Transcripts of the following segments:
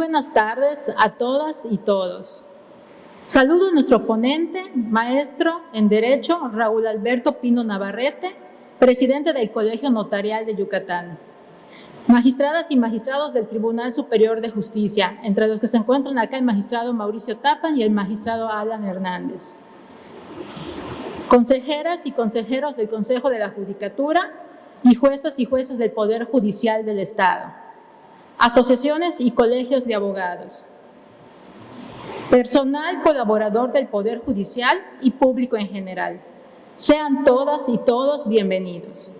buenas tardes a todas y todos. Saludo a nuestro ponente, maestro en Derecho, Raúl Alberto Pino Navarrete, presidente del Colegio Notarial de Yucatán. Magistradas y magistrados del Tribunal Superior de Justicia, entre los que se encuentran acá el magistrado Mauricio Tapan y el magistrado Alan Hernández. Consejeras y consejeros del Consejo de la Judicatura y juezas y jueces del Poder Judicial del Estado. Asociaciones y colegios de abogados. Personal colaborador del Poder Judicial y público en general. Sean todas y todos bienvenidos.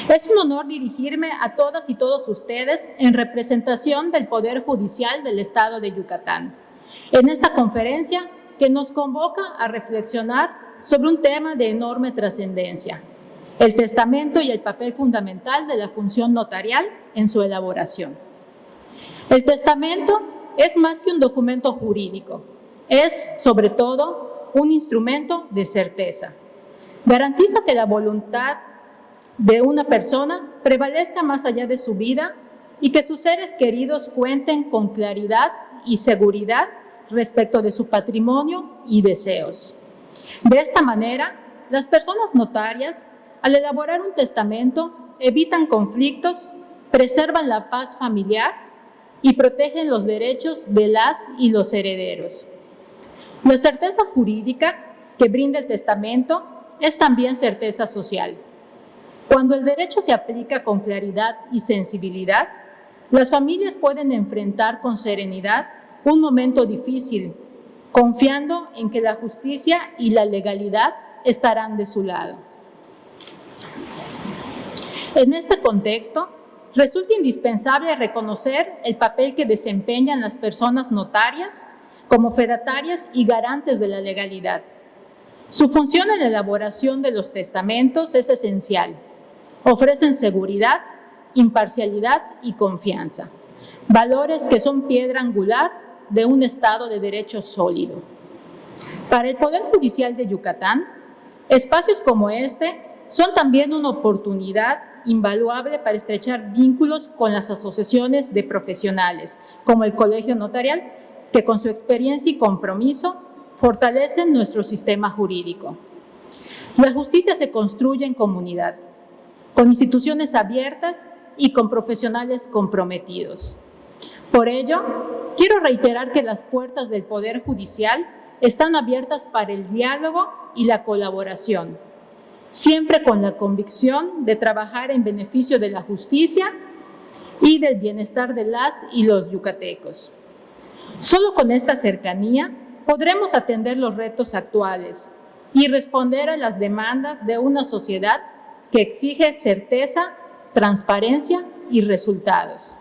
Es un honor dirigirme a todas y todos ustedes en representación del Poder Judicial del Estado de Yucatán, en esta conferencia que nos convoca a reflexionar sobre un tema de enorme trascendencia: el testamento y el papel fundamental de la función notarial en su elaboración. El testamento es más que un documento jurídico, es, sobre todo, un instrumento de certeza. Garantiza que la voluntad de una persona prevalezca más allá de su vida y que sus seres queridos cuenten con claridad y seguridad respecto de su patrimonio y deseos. De esta manera, las personas notarias, al elaborar un testamento, evitan conflictos, preservan la paz familiar y protegen los derechos de las y los herederos. La certeza jurídica que brinda el testamento es también certeza social. Cuando el derecho se aplica con claridad y sensibilidad, las familias pueden enfrentar con serenidad un momento difícil, confiando en que la justicia y la legalidad estarán de su lado. En este contexto, resulta indispensable reconocer el papel que desempeñan las personas notarias como fedatarias y garantes de la legalidad. Su función en la elaboración de los testamentos es esencial. Ofrecen seguridad, imparcialidad y confianza, valores que son piedra angular de un Estado de Derecho sólido. Para el Poder Judicial de Yucatán, espacios como este son también una oportunidad invaluable para estrechar vínculos con las asociaciones de profesionales, como el Colegio Notarial, que con su experiencia y compromiso fortalecen nuestro sistema jurídico. La justicia se construye en comunidad, con instituciones abiertas y con profesionales comprometidos. Por ello, quiero reiterar que las puertas del Poder Judicial están abiertas para el diálogo y la colaboración, siempre con la convicción de trabajar en beneficio de la justicia y del bienestar de las y los yucatecos. Solo con esta cercanía podremos atender los retos actuales y responder a las demandas de una sociedad que exige certeza, transparencia y resultados.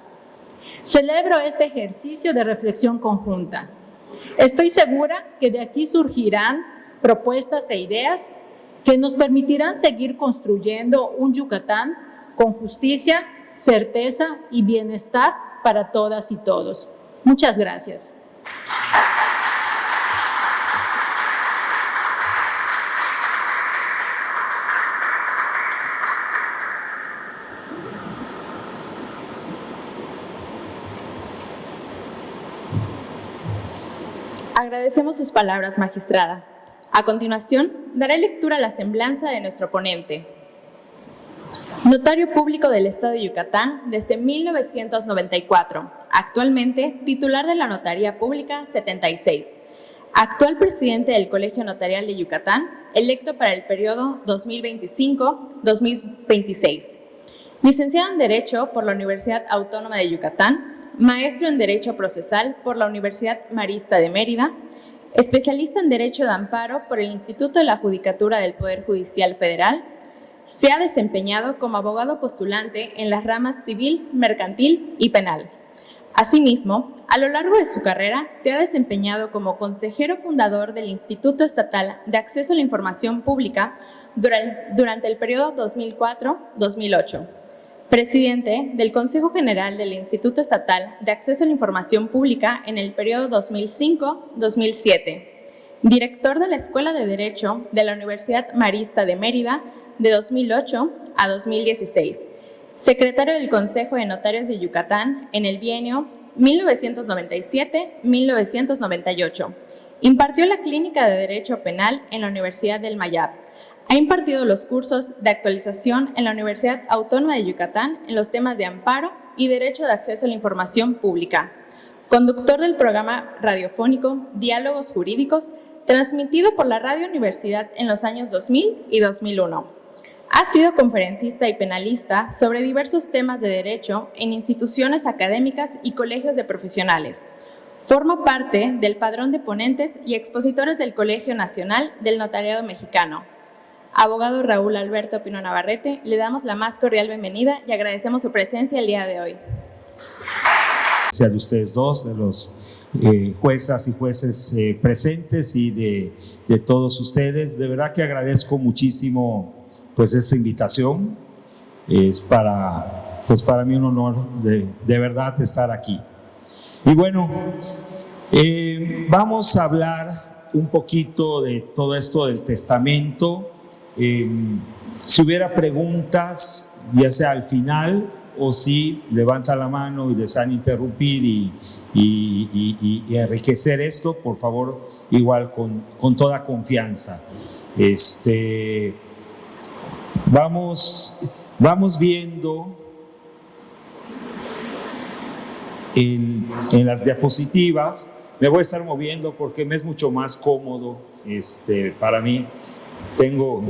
Celebro este ejercicio de reflexión conjunta. Estoy segura que de aquí surgirán propuestas e ideas que nos permitirán seguir construyendo un Yucatán con justicia, certeza y bienestar para todas y todos. Muchas gracias. Agradecemos sus palabras, magistrada. A continuación, daré lectura a la semblanza de nuestro ponente. Notario público del Estado de Yucatán desde 1994, actualmente titular de la Notaría Pública 76, actual presidente del Colegio Notarial de Yucatán, electo para el periodo 2025-2026. Licenciado en Derecho por la Universidad Autónoma de Yucatán, maestro en Derecho Procesal por la Universidad Marista de Mérida, especialista en Derecho de Amparo por el Instituto de la Judicatura del Poder Judicial Federal. Se ha desempeñado como abogado postulante en las ramas civil, mercantil y penal. Asimismo, a lo largo de su carrera se ha desempeñado como consejero fundador del Instituto Estatal de Acceso a la Información Pública durante el periodo 2004-2008. Presidente del Consejo General del Instituto Estatal de Acceso a la Información Pública en el periodo 2005-2007. Director de la Escuela de Derecho de la Universidad Marista de Mérida de 2008 a 2016. secretario del Consejo de Notarios de Yucatán en el bienio 1997-1998. Impartió la Clínica de Derecho Penal en la Universidad del Mayab. Ha impartido los cursos de actualización en la Universidad Autónoma de Yucatán en los temas de amparo y derecho de acceso a la información pública. Conductor del programa radiofónico Diálogos Jurídicos, transmitido por la Radio Universidad en los años 2000 y 2001. Ha sido conferencista y penalista sobre diversos temas de derecho en instituciones académicas y colegios de profesionales. Forma parte del padrón de ponentes y expositores del Colegio Nacional del Notariado Mexicano. Abogado Raúl Alberto Pino Navarrete, le damos la más cordial bienvenida y agradecemos su presencia el día de hoy. Gracias a ustedes dos, de los juezas y jueces presentes y de todos ustedes. De verdad que agradezco muchísimo pues esta invitación. Es para mí un honor de verdad estar aquí. Y bueno, vamos a hablar un poquito de todo esto del testamento. Si hubiera preguntas, ya sea al final o si levanta la mano y desean interrumpir y enriquecer esto, por favor, igual con toda confianza. Vamos viendo en las diapositivas. Me voy a estar moviendo porque me es mucho más cómodo para mí. Tengo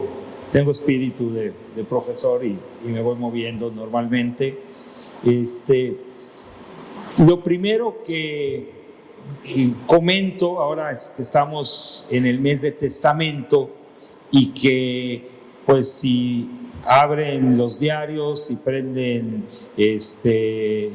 espíritu de profesor y me voy moviendo normalmente. Lo primero que comento ahora es que estamos en el mes de testamento y que pues si abren los diarios, si prenden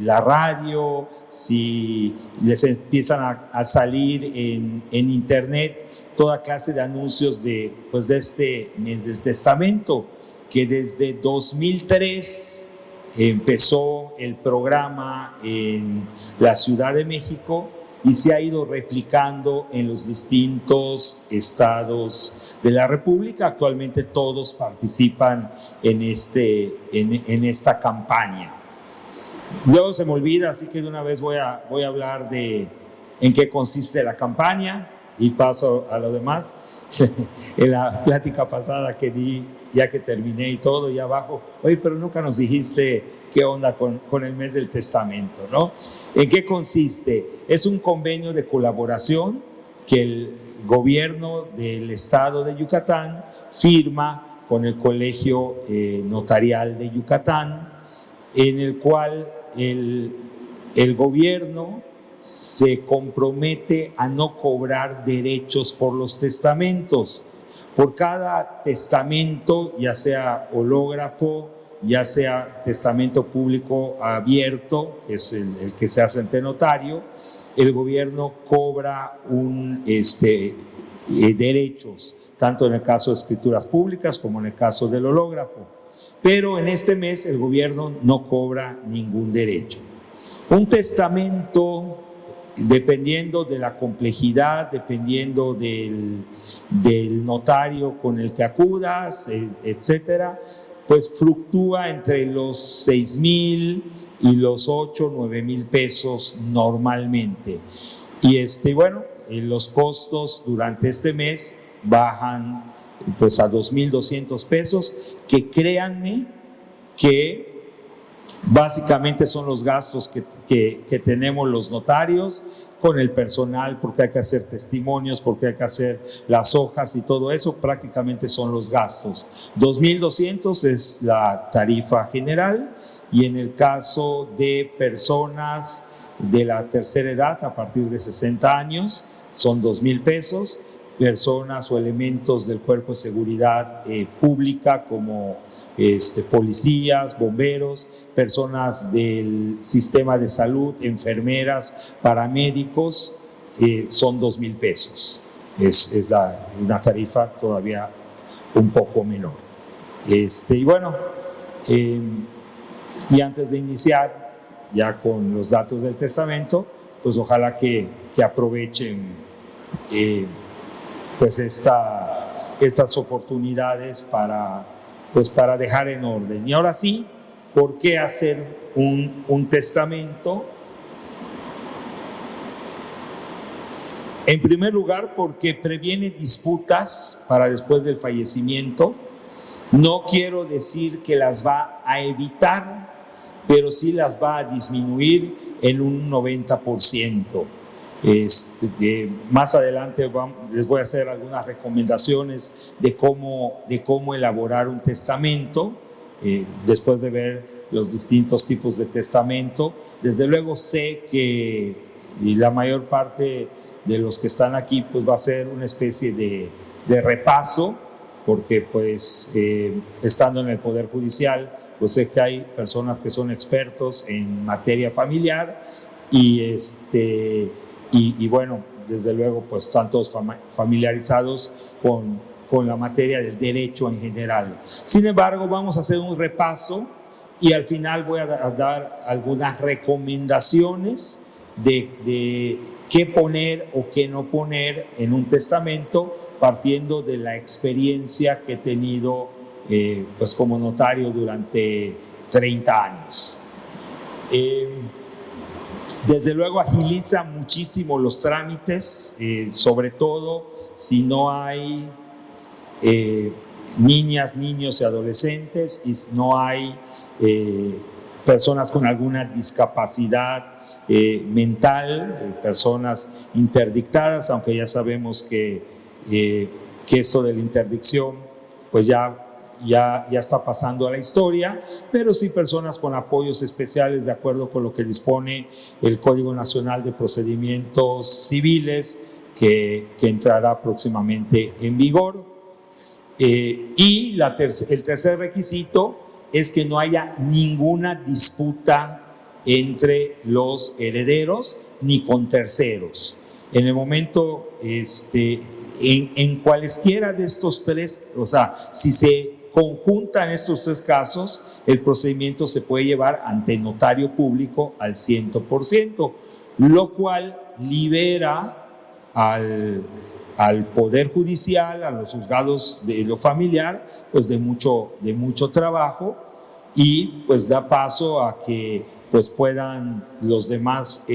la radio, si les empiezan a salir en internet toda clase de anuncios de este mes del testamento, que desde 2003 empezó el programa en la Ciudad de México y se ha ido replicando en los distintos estados de la República. Actualmente todos participan en esta campaña. Luego se me olvida, así que de una vez voy a hablar de en qué consiste la campaña y paso a lo demás. En la plática pasada que di, ya que terminé y todo, y abajo, oye, pero nunca nos dijiste qué onda con el mes del testamento, ¿no? ¿En qué consiste? Es un convenio de colaboración que el gobierno del estado de Yucatán firma con el Colegio Notarial de Yucatán, en el cual el gobierno se compromete a no cobrar derechos por los testamentos. Por cada testamento, ya sea hológrafo, ya sea testamento público abierto, que es el que se hace ante notario, el gobierno cobra derechos, tanto en el caso de escrituras públicas como en el caso del hológrafo. Pero en este mes el gobierno no cobra ningún derecho. Un testamento, dependiendo de la complejidad, dependiendo del notario con el que acudas, etcétera, pues fluctúa entre los 6,000 y los 8,000-9,000 pesos normalmente. Y los costos durante este mes bajan pues a 2,200 pesos, que créanme que básicamente son los gastos que tenemos los notarios con el personal, porque hay que hacer testimonios, porque hay que hacer las hojas y todo eso, prácticamente son los gastos. 2,200 es la tarifa general, y en el caso de personas de la tercera edad, a partir de 60 años, son 2,000 pesos. Personas o elementos del cuerpo de seguridad pública como policías, bomberos, personas del sistema de salud, enfermeras, paramédicos, son 2,000 pesos. Es una tarifa todavía un poco menor. Y antes de iniciar ya con los datos del testamento, pues ojalá que aprovechen pues estas oportunidades para dejar en orden. Y ahora sí, ¿Por qué hacer un testamento? En primer lugar, porque previene disputas para después del fallecimiento. No quiero decir que las va a evitar, pero sí las va a disminuir en un 90%. Más adelante les voy a hacer algunas recomendaciones de cómo elaborar un testamento, después de ver los distintos tipos de testamento. Desde luego sé que la mayor parte de los que están aquí pues va a ser una especie de repaso, porque pues estando en el Poder Judicial, pues sé que hay personas que son expertos en materia familiar y bueno, desde luego pues están todos familiarizados con la materia del derecho en general. Sin embargo, vamos a hacer un repaso y al final voy a dar algunas recomendaciones de qué poner o qué no poner en un testamento, partiendo de la experiencia que he tenido pues como notario durante 30 años. Desde luego agiliza muchísimo los trámites, sobre todo si no hay niñas, niños y adolescentes, y si no hay personas con alguna discapacidad mental, personas interdictadas, aunque ya sabemos que esto de la interdicción pues ya está pasando a la historia, pero sí personas con apoyos especiales de acuerdo con lo que dispone el Código Nacional de Procedimientos Civiles, que entrará próximamente en vigor. Y el tercer requisito es que no haya ninguna disputa entre los herederos ni con terceros. En el momento, en cualesquiera de estos tres, o sea, si se conjuntan estos tres casos, el procedimiento se puede llevar ante notario público al 100%, lo cual libera al Poder Judicial, a los juzgados de lo familiar, pues de mucho trabajo, y pues da paso a que pues puedan los demás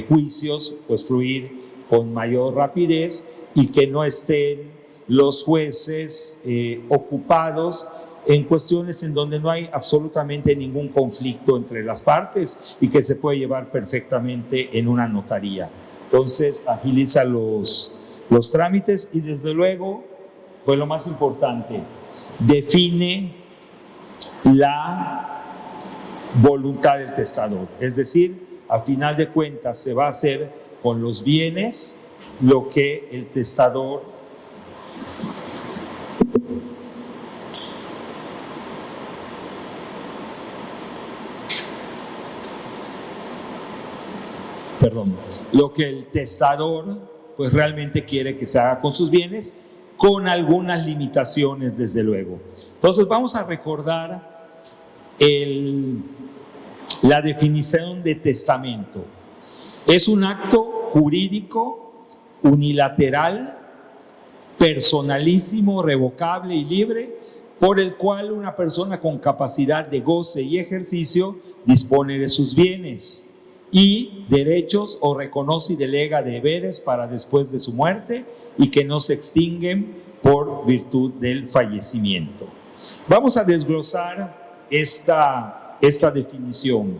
juicios pues fluir con mayor rapidez y que no estén los jueces ocupados en cuestiones en donde no hay absolutamente ningún conflicto entre las partes y que se puede llevar perfectamente en una notaría. Entonces agiliza los trámites y desde luego, pues lo más importante, define la voluntad del testador. Es decir, a final de cuentas se va a hacer con los bienes lo que el testador pues realmente quiere que se haga con sus bienes, con algunas limitaciones desde luego. Entonces vamos a recordar la definición de testamento. Es un acto jurídico unilateral, personalísimo, revocable y libre, por el cual una persona con capacidad de goce y ejercicio dispone de sus bienes y derechos o reconoce y delega deberes para después de su muerte y que no se extinguen por virtud del fallecimiento. Vamos a desglosar esta definición.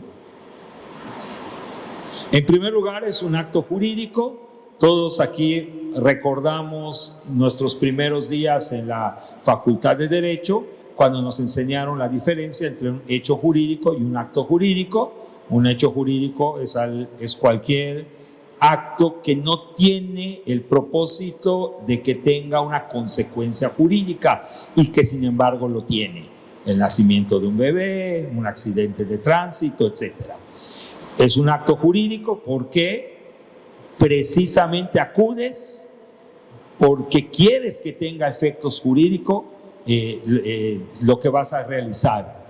En primer lugar, es un acto jurídico. Todos aquí recordamos nuestros primeros días en la Facultad de Derecho, cuando nos enseñaron la diferencia entre un hecho jurídico y un acto jurídico. Un hecho jurídico es cualquier acto que no tiene el propósito de que tenga una consecuencia jurídica y que sin embargo lo tiene. El nacimiento de un bebé, un accidente de tránsito, etc. Es un acto jurídico porque precisamente acudes porque quieres que tenga efectos jurídicos lo que vas a realizar.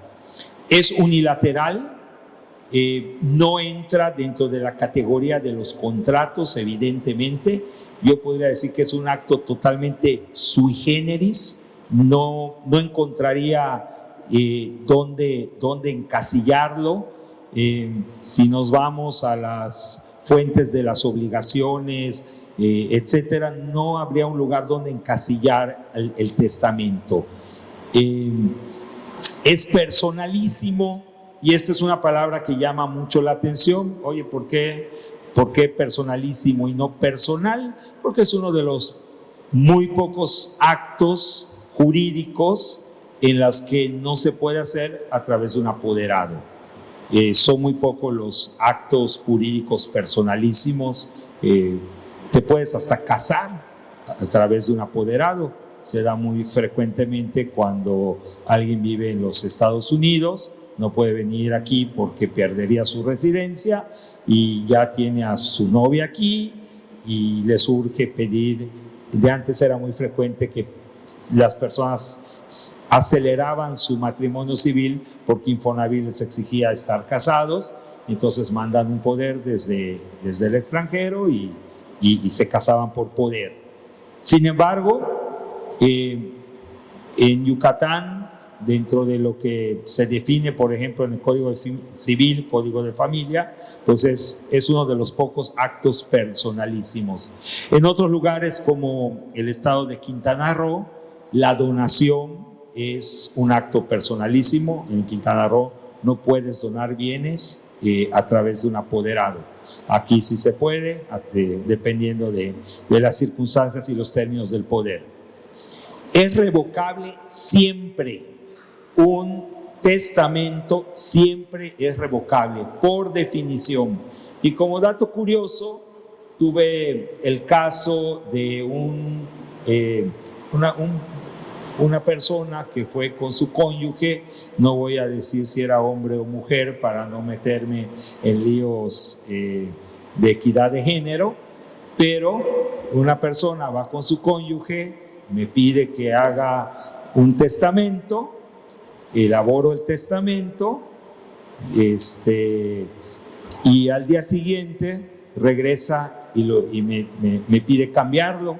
Es unilateral. No entra dentro de la categoría de los contratos, evidentemente. Yo podría decir que es un acto totalmente sui generis. No encontraría dónde encasillarlo. Si nos vamos a las fuentes de las obligaciones, etcétera, no habría un lugar donde encasillar el testamento. Es personalísimo, y esta es una palabra que llama mucho la atención. Oye, ¿por qué personalísimo y no personal? Porque es uno de los muy pocos actos jurídicos en las que no se puede hacer a través de un apoderado. Son muy pocos los actos jurídicos personalísimos. Te puedes hasta casar a través de un apoderado. Se da muy frecuentemente cuando alguien vive en los Estados Unidos, no puede venir aquí porque perdería su residencia y ya tiene a su novia aquí y le surge pedir. De antes era muy frecuente que las personas aceleraban su matrimonio civil porque Infonavit les exigía estar casados, entonces mandan un poder desde el extranjero y se casaban por poder. Sin embargo, en Yucatán, dentro de lo que se define, por ejemplo, en el Código Civil, Código de Familia, pues es uno de los pocos actos personalísimos. En otros lugares, como el estado de Quintana Roo, la donación es un acto personalísimo. En Quintana Roo no puedes donar bienes a través de un apoderado. Aquí sí se puede, dependiendo de las circunstancias y los términos del poder. Es revocable siempre. Un testamento siempre es revocable, por definición. Y como dato curioso, tuve el caso de una persona que fue con su cónyuge. No voy a decir si era hombre o mujer para no meterme en líos de equidad de género, pero una persona va con su cónyuge, me pide que haga un testamento, elaboro el testamento, y al día siguiente regresa y me pide cambiarlo.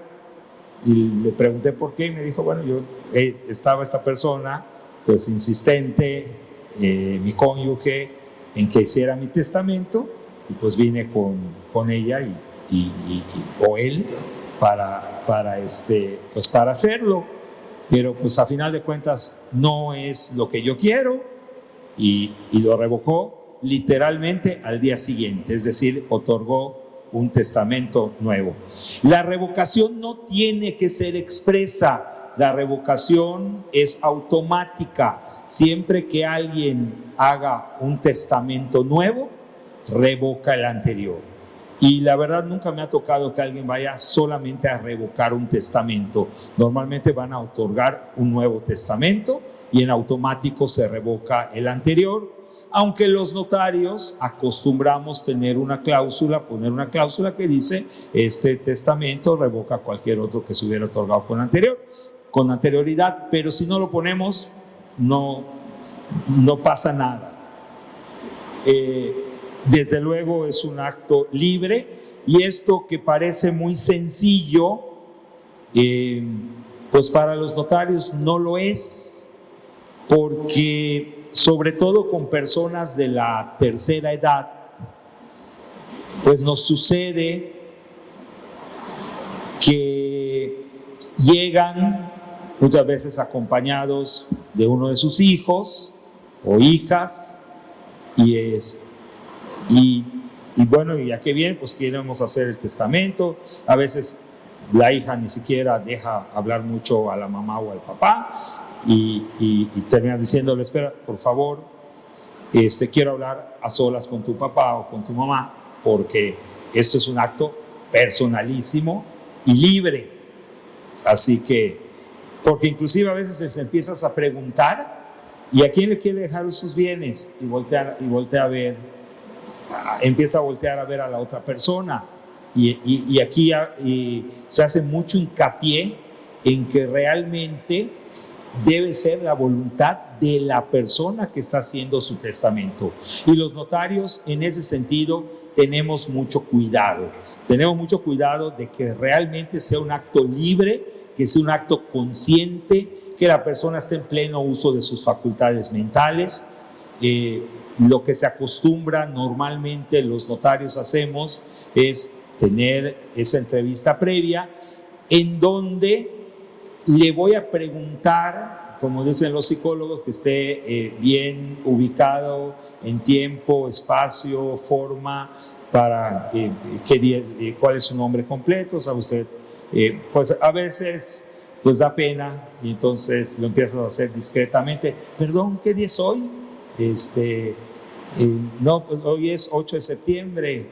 Y le pregunté por qué y me dijo, bueno, estaba esta persona pues insistente, mi cónyuge, en que hiciera mi testamento, y pues vine con ella o él para hacerlo, pero pues a final de cuentas no es lo que yo quiero, y lo revocó literalmente al día siguiente, es decir, otorgó un testamento nuevo. La revocación no tiene que ser expresa, la revocación es automática. Siempre que alguien haga un testamento nuevo, revoca el anterior. Y la verdad nunca me ha tocado que alguien vaya solamente a revocar un testamento. Normalmente van a otorgar un nuevo testamento y en automático se revoca el anterior. Aunque los notarios acostumbramos poner una cláusula que dice: este testamento revoca cualquier otro que se hubiera otorgado con anterioridad, pero si no lo ponemos, no pasa nada. Desde luego es un acto libre, y esto que parece muy sencillo, pues para los notarios no lo es, porque sobre todo con personas de la tercera edad, pues nos sucede que llegan muchas veces acompañados de uno de sus hijos o hijas, y bueno, ¿y a qué viene? Pues queremos hacer el testamento. A veces la hija ni siquiera deja hablar mucho a la mamá o al papá, y termina diciéndole: espera, por favor, quiero hablar a solas con tu papá o con tu mamá, porque esto es un acto personalísimo y libre. Así que, porque inclusive a veces les empiezas a preguntar: ¿y a quién le quiere dejar sus bienes? Y voltea a ver, empieza a voltear a ver a la otra persona, y aquí se hace mucho hincapié en que realmente debe ser la voluntad de la persona que está haciendo su testamento. Y los notarios, en ese sentido, tenemos mucho cuidado de que realmente sea un acto libre, que sea un acto consciente, que la persona esté en pleno uso de sus facultades mentales. Lo que se acostumbra normalmente los notarios hacemos es tener esa entrevista previa en donde le voy a preguntar, como dicen los psicólogos, que esté bien ubicado en tiempo, espacio, forma, para cuál es su nombre completo, sabe usted. Pues a veces pues da pena y entonces lo empiezas a hacer discretamente. Perdón, ¿qué día es hoy? No, pues hoy es 8 de septiembre,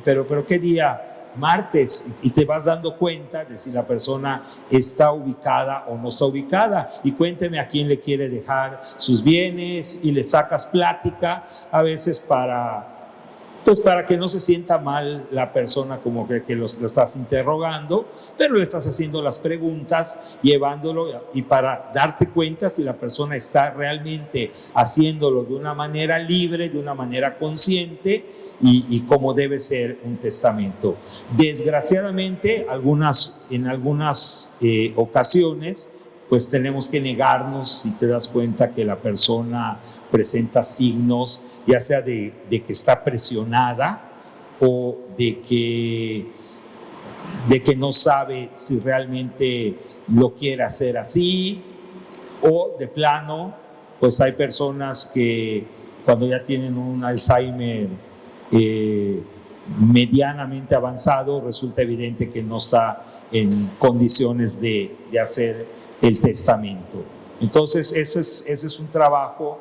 pero ¿qué día? Martes, y te vas dando cuenta de si la persona está ubicada o no está ubicada. Y cuénteme a quién le quiere dejar sus bienes y le sacas plática a veces para que no se sienta mal la persona como que lo estás interrogando, pero le estás haciendo las preguntas, llevándolo, y para darte cuenta si la persona está realmente haciéndolo de una manera libre, de una manera consciente, y cómo debe ser un testamento. Desgraciadamente, en algunas ocasiones, pues tenemos que negarnos si te das cuenta que la persona presenta signos, ya sea de que está presionada o de que no sabe si realmente lo quiere hacer así, o de plano, pues hay personas que cuando ya tienen un Alzheimer medianamente avanzado, resulta evidente que no está en condiciones de hacer el testamento. Entonces ese es un trabajo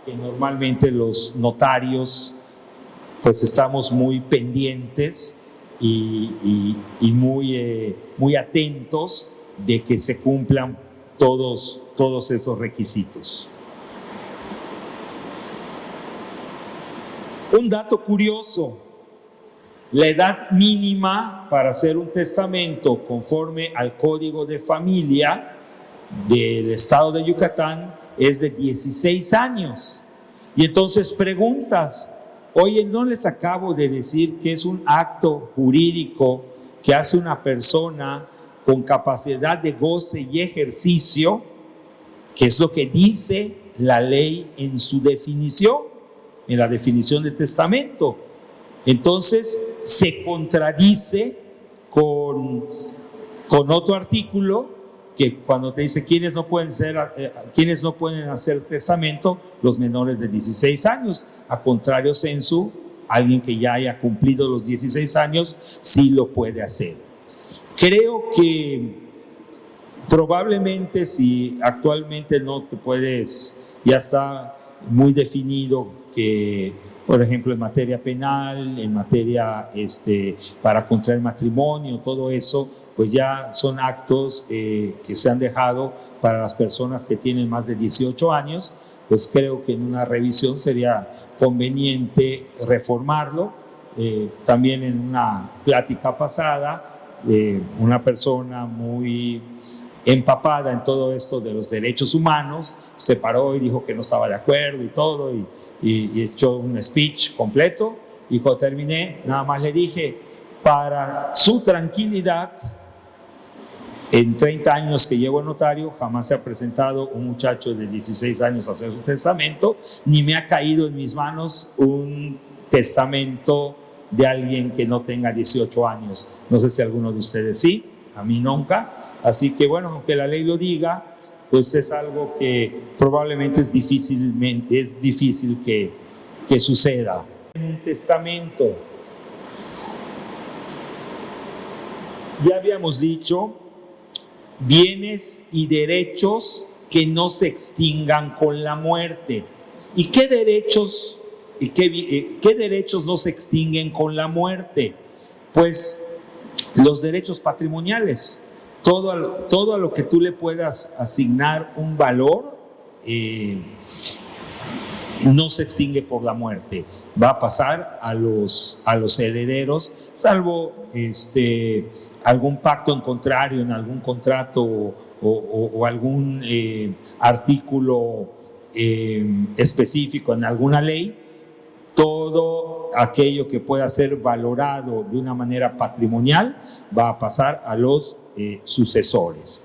que normalmente los notarios pues estamos muy pendientes y muy atentos de que se cumplan todos estos requisitos. Un dato curioso: la edad mínima para hacer un testamento conforme al Código de Familia del Estado de Yucatán es de 16 años. Y entonces preguntas, oye, ¿no les acabo de decir que es un acto jurídico que hace una persona con capacidad de goce y ejercicio, que es lo que dice la ley en su definición, en la definición de testamento? Entonces se contradice con otro artículo que cuando te dice quiénes no pueden hacer testamento, los menores de 16 años. A contrario sensu, alguien que ya haya cumplido los 16 años sí lo puede hacer. Creo que probablemente, si actualmente no te puedes, ya está muy definido que, por ejemplo, en materia penal, en materia para contraer matrimonio, todo eso, pues ya son actos que se han dejado para las personas que tienen más de 18 años, pues creo que en una revisión sería conveniente reformarlo. También en una plática pasada, una persona muy empapada en todo esto de los derechos humanos se paró y dijo que no estaba de acuerdo y todo, y echó un speech completo, y cuando terminé nada más le dije, para su tranquilidad, en 30 años que llevo en notario, jamás se ha presentado un muchacho de 16 años a hacer su testamento, ni me ha caído en mis manos un testamento de alguien que no tenga 18 años. No sé si alguno de ustedes sí, a mí nunca. Así que bueno, aunque la ley lo diga, pues es algo que probablemente es difícil que suceda. En un testamento, ya habíamos dicho, bienes y derechos que no se extingan con la muerte. ¿Y qué derechos no se extinguen con la muerte? Pues los derechos patrimoniales. Todo a lo que tú le puedas asignar un valor no se extingue por la muerte. Va a pasar a los herederos, salvo algún pacto en contrario en algún contrato o algún artículo específico en alguna ley. Todo aquello que pueda ser valorado de una manera patrimonial va a pasar a los sucesores.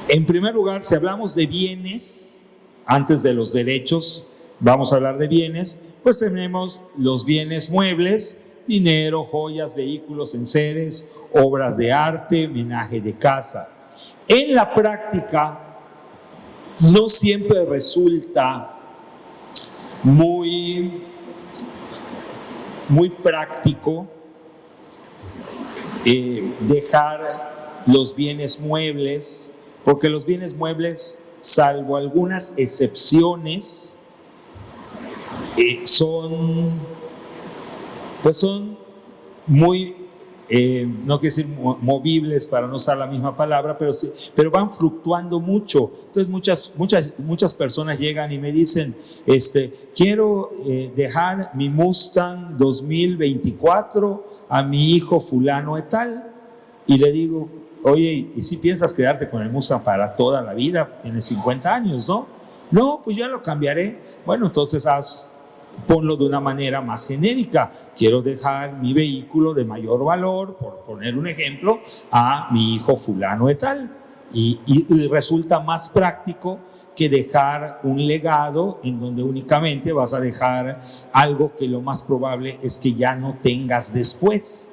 En primer lugar, si hablamos de bienes, antes de los derechos, vamos a hablar de bienes, pues tenemos los bienes muebles, dinero, joyas, vehículos, enseres, obras de arte, menaje de casa. En la práctica, no siempre resulta muy práctico dejar los bienes muebles, porque los bienes muebles, salvo algunas excepciones, son muy, no quiero decir movibles para no usar la misma palabra, pero van fluctuando mucho. Entonces muchas personas llegan y me dicen, quiero dejar mi Mustang 2024 a mi hijo fulano de tal, y le digo, oye, ¿y si piensas quedarte con el Mustang para toda la vida? Tienes 50 años, ¿no? No, pues ya lo cambiaré. Bueno, entonces ponlo de una manera más genérica. Quiero dejar mi vehículo de mayor valor, por poner un ejemplo, a mi hijo fulano de tal. Y resulta más práctico que dejar un legado en donde únicamente vas a dejar algo que lo más probable es que ya no tengas después.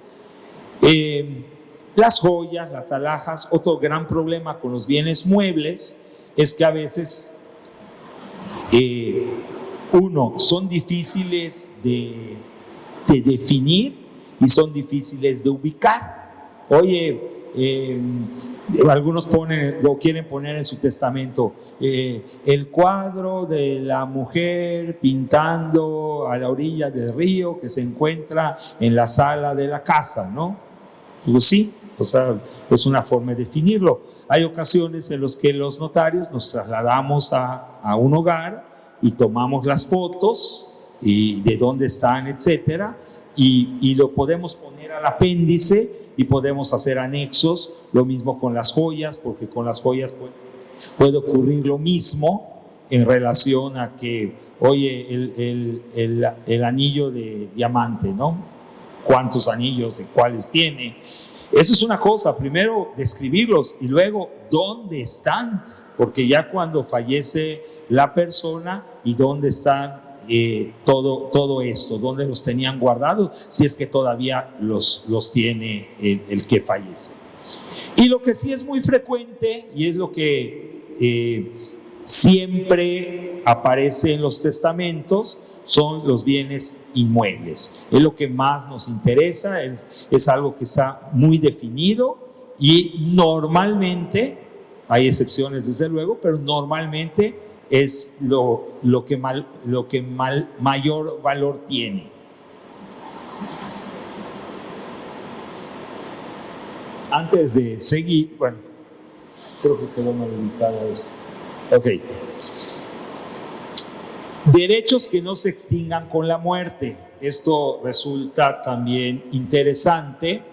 Las joyas, las alhajas, otro gran problema con los bienes muebles es que a veces son difíciles de definir y son difíciles de ubicar. Oye, algunos quieren poner en su testamento el cuadro de la mujer pintando a la orilla del río que se encuentra en la sala de la casa, ¿no? Pues sí, o sea, es una forma de definirlo. Hay ocasiones en las que los notarios nos trasladamos a un hogar y tomamos las fotos y de dónde están, etcétera, y lo podemos poner al apéndice y podemos hacer anexos. Lo mismo con las joyas, porque con las joyas puede ocurrir lo mismo en relación a que, oye, el anillo de diamante, ¿no? ¿Cuántos anillos, de cuáles tiene? Eso es una cosa, primero describirlos y luego dónde están, porque ya cuando fallece la persona y dónde están todo esto, dónde los tenían guardados, si es que todavía los tiene el que fallece. Y lo que sí es muy frecuente, y es lo que siempre aparece en los testamentos, son los bienes inmuebles. Es lo que más nos interesa, es algo que está muy definido y normalmente, hay excepciones desde luego, pero normalmente es lo que mayor valor tiene. Antes de seguir, bueno, creo que quedó mal ubicada esto. Ok. Derechos que no se extingan con la muerte. Esto resulta también interesante.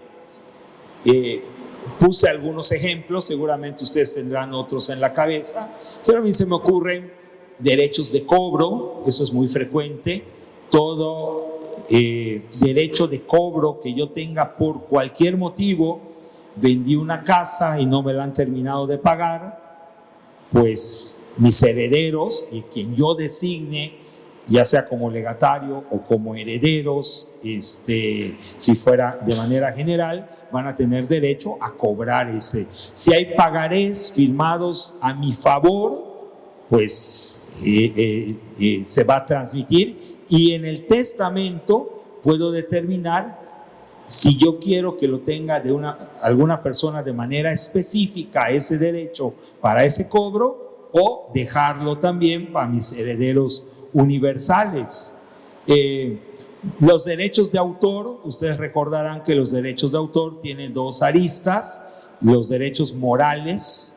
Puse algunos ejemplos, seguramente ustedes tendrán otros en la cabeza, pero a mí se me ocurren derechos de cobro, eso es muy frecuente. Todo derecho de cobro que yo tenga por cualquier motivo, vendí una casa y no me la han terminado de pagar, pues mis herederos y quien yo designe, ya sea como legatario o como herederos, si fuera de manera general, van a tener derecho a cobrar ese. Si hay pagarés firmados a mi favor, pues se va a transmitir, y en el testamento puedo determinar si yo quiero que lo tenga alguna persona de manera específica ese derecho para ese cobro, o dejarlo también para mis herederos universales. Los derechos de autor, ustedes recordarán que los derechos de autor tienen dos aristas: los derechos morales,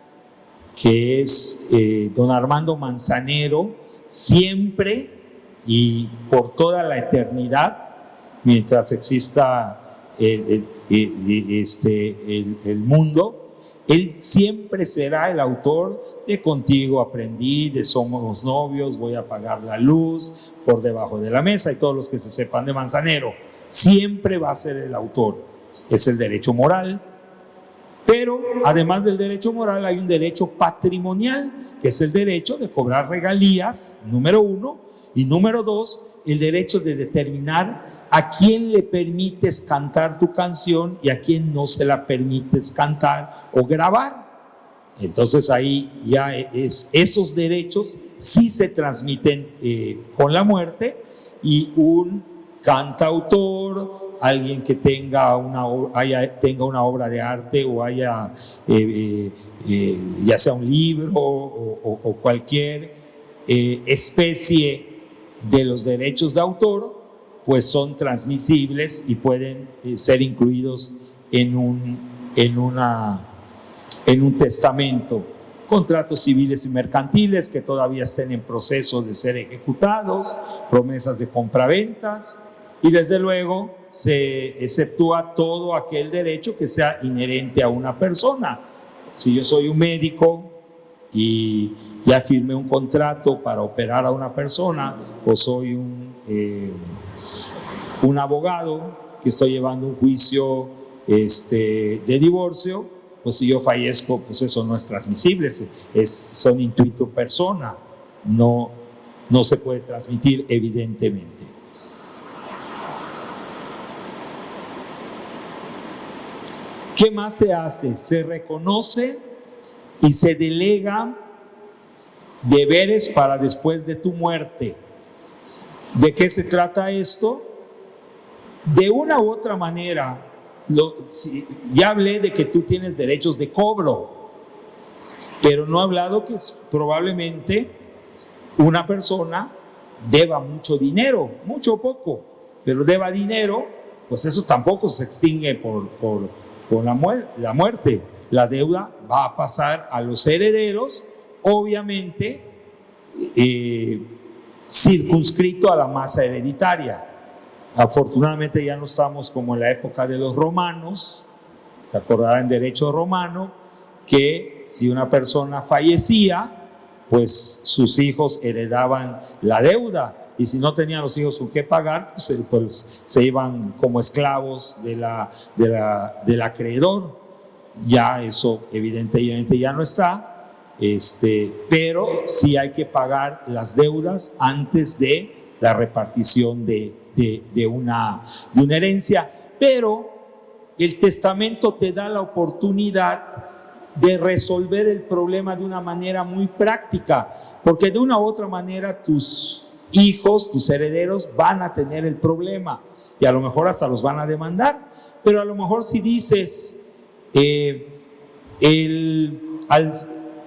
que es don Armando Manzanero, siempre y por toda la eternidad, mientras exista el mundo, él siempre será el autor de Contigo aprendí, de Somos novios, Voy a apagar la luz, Por debajo de la mesa, y todos los que se sepan de Manzanero. Siempre va a ser el autor. Es el derecho moral. Pero además del derecho moral hay un derecho patrimonial, que es el derecho de cobrar regalías, número 1, y número 2, el derecho de determinar a quién le permites cantar tu canción y a quién no se la permites cantar o grabar. Entonces ahí ya esos derechos sí se transmiten con la muerte, y un cantautor, alguien que tenga una obra de arte o haya ya sea un libro o cualquier especie de los derechos de autor, pues son transmisibles y pueden ser incluidos en un testamento. Contratos civiles y mercantiles que todavía estén en proceso de ser ejecutados, promesas de compraventas, y desde luego se exceptúa todo aquel derecho que sea inherente a una persona. Si yo soy un médico y ya firmé un contrato para operar a una persona, o soy un abogado que estoy llevando un juicio de divorcio, pues si yo fallezco, pues eso no es transmisible, son intuito persona, no se puede transmitir evidentemente. ¿Qué más se hace? Se reconoce y se delega deberes para después de tu muerte. ¿De qué se trata esto? De una u otra manera, ya hablé de que tú tienes derechos de cobro, pero no he hablado que probablemente una persona deba mucho dinero, mucho o poco, pero deba dinero, pues eso tampoco se extingue por la muerte. La deuda va a pasar a los herederos, obviamente circunscrito a la masa hereditaria. Afortunadamente ya no estamos como en la época de los romanos. Se acordarán en derecho romano que si una persona fallecía, pues sus hijos heredaban la deuda, y si no tenían los hijos con qué pagar, pues se iban como esclavos del acreedor. Ya eso evidentemente ya no está, pero sí hay que pagar las deudas antes de la repartición de una herencia. Pero el testamento te da la oportunidad de resolver el problema de una manera muy práctica, porque de una u otra manera tus hijos, tus herederos van a tener el problema, y a lo mejor hasta los van a demandar. Pero a lo mejor si dices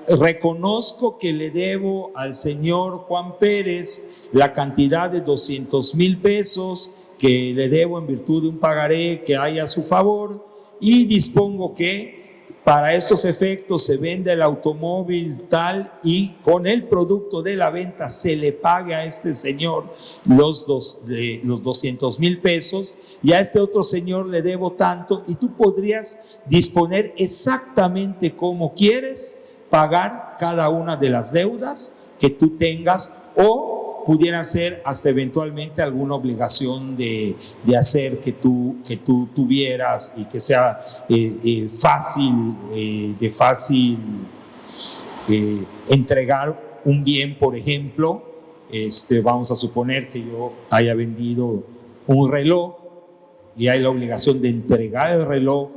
reconozco que le debo al señor Juan Pérez la cantidad de 200,000 pesos que le debo en virtud de un pagaré que hay a su favor, y dispongo que para estos efectos se vende el automóvil tal, y con el producto de la venta se le pague a este señor los 200,000 pesos, y a este otro señor le debo tanto, y tú podrías disponer exactamente como quieres pagar cada una de las deudas que tú tengas, o pudiera ser hasta eventualmente alguna obligación de hacer que tú tuvieras, y que sea fácil entregar un bien. Por ejemplo, vamos a suponer que yo haya vendido un reloj y hay la obligación de entregar el reloj,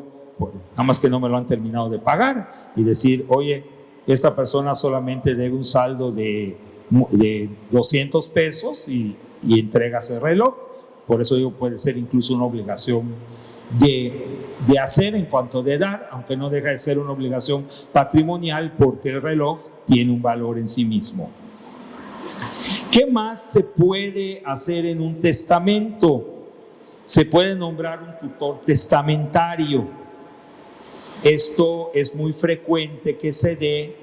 nada más que no me lo han terminado de pagar, y decir, oye, esta persona solamente debe un saldo de 200 pesos y entregas el reloj. Por eso digo, puede ser incluso una obligación de hacer en cuanto de dar, aunque no deja de ser una obligación patrimonial, porque el reloj tiene un valor en sí mismo. ¿Qué más se puede hacer en un testamento? Se puede nombrar un tutor testamentario. Esto es muy frecuente que se dé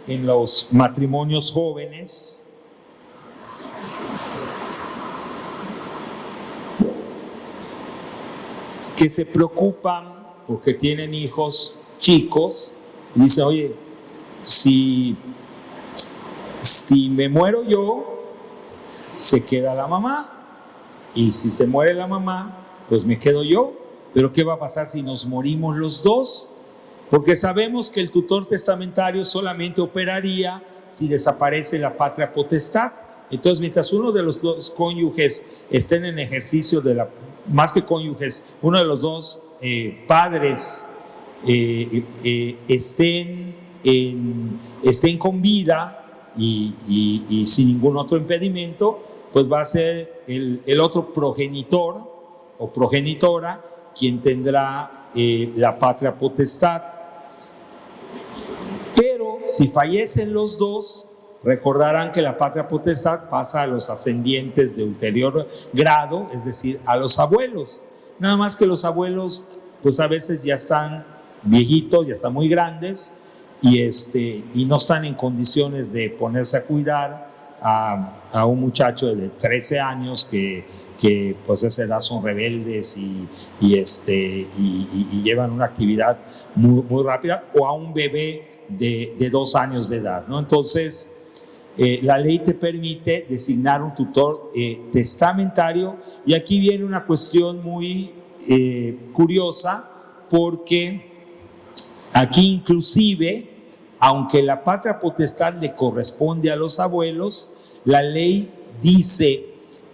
en los matrimonios jóvenes, que se preocupan porque tienen hijos chicos, y dicen, oye, si me muero yo, se queda la mamá, y si se muere la mamá, pues me quedo yo. Pero ¿qué va a pasar si nos morimos los dos? Porque sabemos que el tutor testamentario solamente operaría si desaparece la patria potestad. Entonces, mientras uno de los dos cónyuges estén en ejercicio de la, más que cónyuges, uno de los dos padres estén con vida y sin ningún otro impedimento, pues va a ser el otro progenitor o progenitora quien tendrá la patria potestad. Pero si fallecen los dos, recordarán que la patria potestad pasa a los ascendientes de ulterior grado, es decir, a los abuelos. Nada más que los abuelos, pues a veces ya están viejitos, ya están muy grandes y no están en condiciones de ponerse a cuidar a un muchacho de 13 años que pues a esa edad son rebeldes y llevan una actividad muy, muy rápida, o a un bebé de 2 años de edad, ¿no? Entonces, la ley te permite designar un tutor testamentario, y aquí viene una cuestión muy curiosa, porque aquí inclusive, aunque la patria potestad le corresponde a los abuelos, la ley dice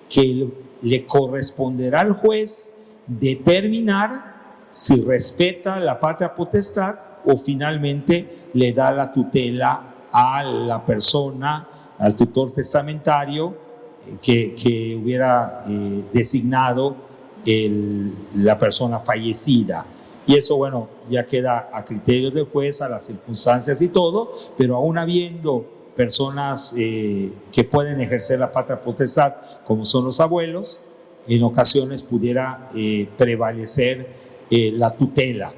que le corresponderá al juez determinar si respeta la patria potestad o finalmente le da la tutela a la persona, al tutor testamentario que hubiera designado la persona fallecida. Y eso, bueno, ya queda a criterio del juez, a las circunstancias y todo, pero aún habiendo personas que pueden ejercer la patria potestad, como son los abuelos, en ocasiones pudiera prevalecer la tutela.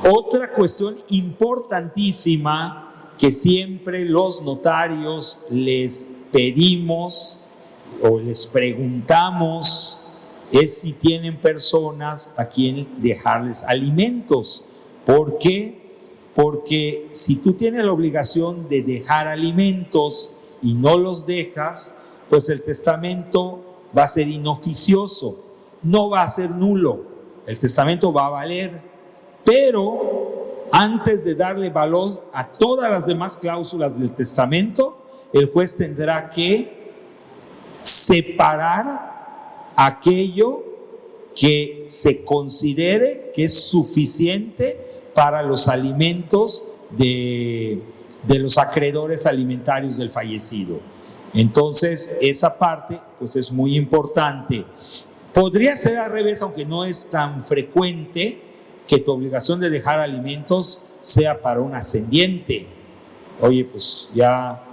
Otra cuestión importantísima que siempre los notarios les pedimos o les preguntamos es si tienen personas a quien dejarles alimentos. ¿Por qué? Porque si tú tienes la obligación de dejar alimentos y no los dejas, pues el testamento va a ser inoficioso, no va a ser nulo, el testamento va a valer, pero antes de darle valor a todas las demás cláusulas del testamento, el juez tendrá que separar aquello que se considere que es suficiente para los alimentos de los acreedores alimentarios del fallecido. Entonces, esa parte pues es muy importante. Podría ser al revés, aunque no es tan frecuente, que tu obligación de dejar alimentos sea para un ascendiente. Oye, pues ya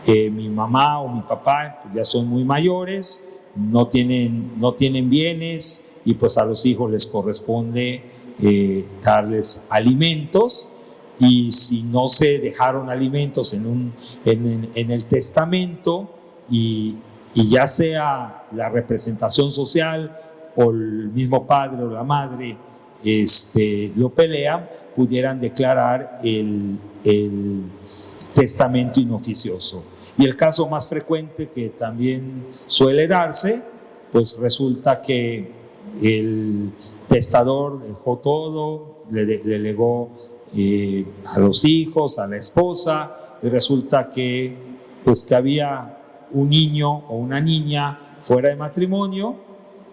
mi mamá o mi papá pues ya son muy mayores, no tienen bienes, y pues a los hijos les corresponde darles alimentos, y si no se dejaron alimentos en el testamento y ya sea la representación social o el mismo padre o la madre lo pelean, pudieran declarar el testamento inoficioso. Y el caso más frecuente que también suele darse, pues resulta que el testador dejó todo, le legó a los hijos, a la esposa, y resulta que pues que había un niño o una niña fuera de matrimonio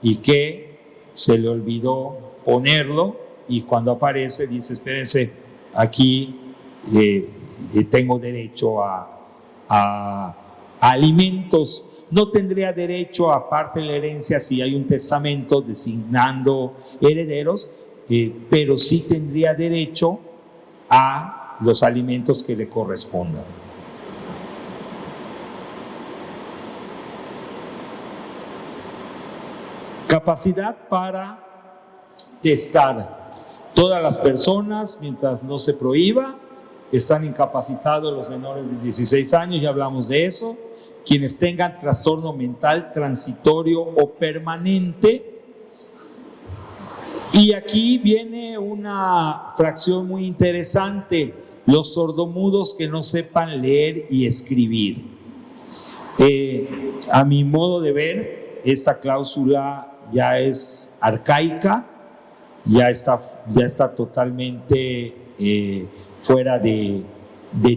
y que se le olvidó ponerlo, y cuando aparece dice: espérense, aquí tengo derecho a alimentos. No tendría derecho, aparte de la herencia, si hay un testamento designando herederos, pero sí tendría derecho a los alimentos que le correspondan. Capacidad para testar. Todas las personas, mientras no se prohíba, están incapacitados los menores de 16 años, ya hablamos de eso. Quienes tengan trastorno mental transitorio o permanente. Y aquí viene una fracción muy interesante: los sordomudos que no sepan leer y escribir. A mi modo de ver, esta cláusula ya es arcaica, ya está totalmente fuera de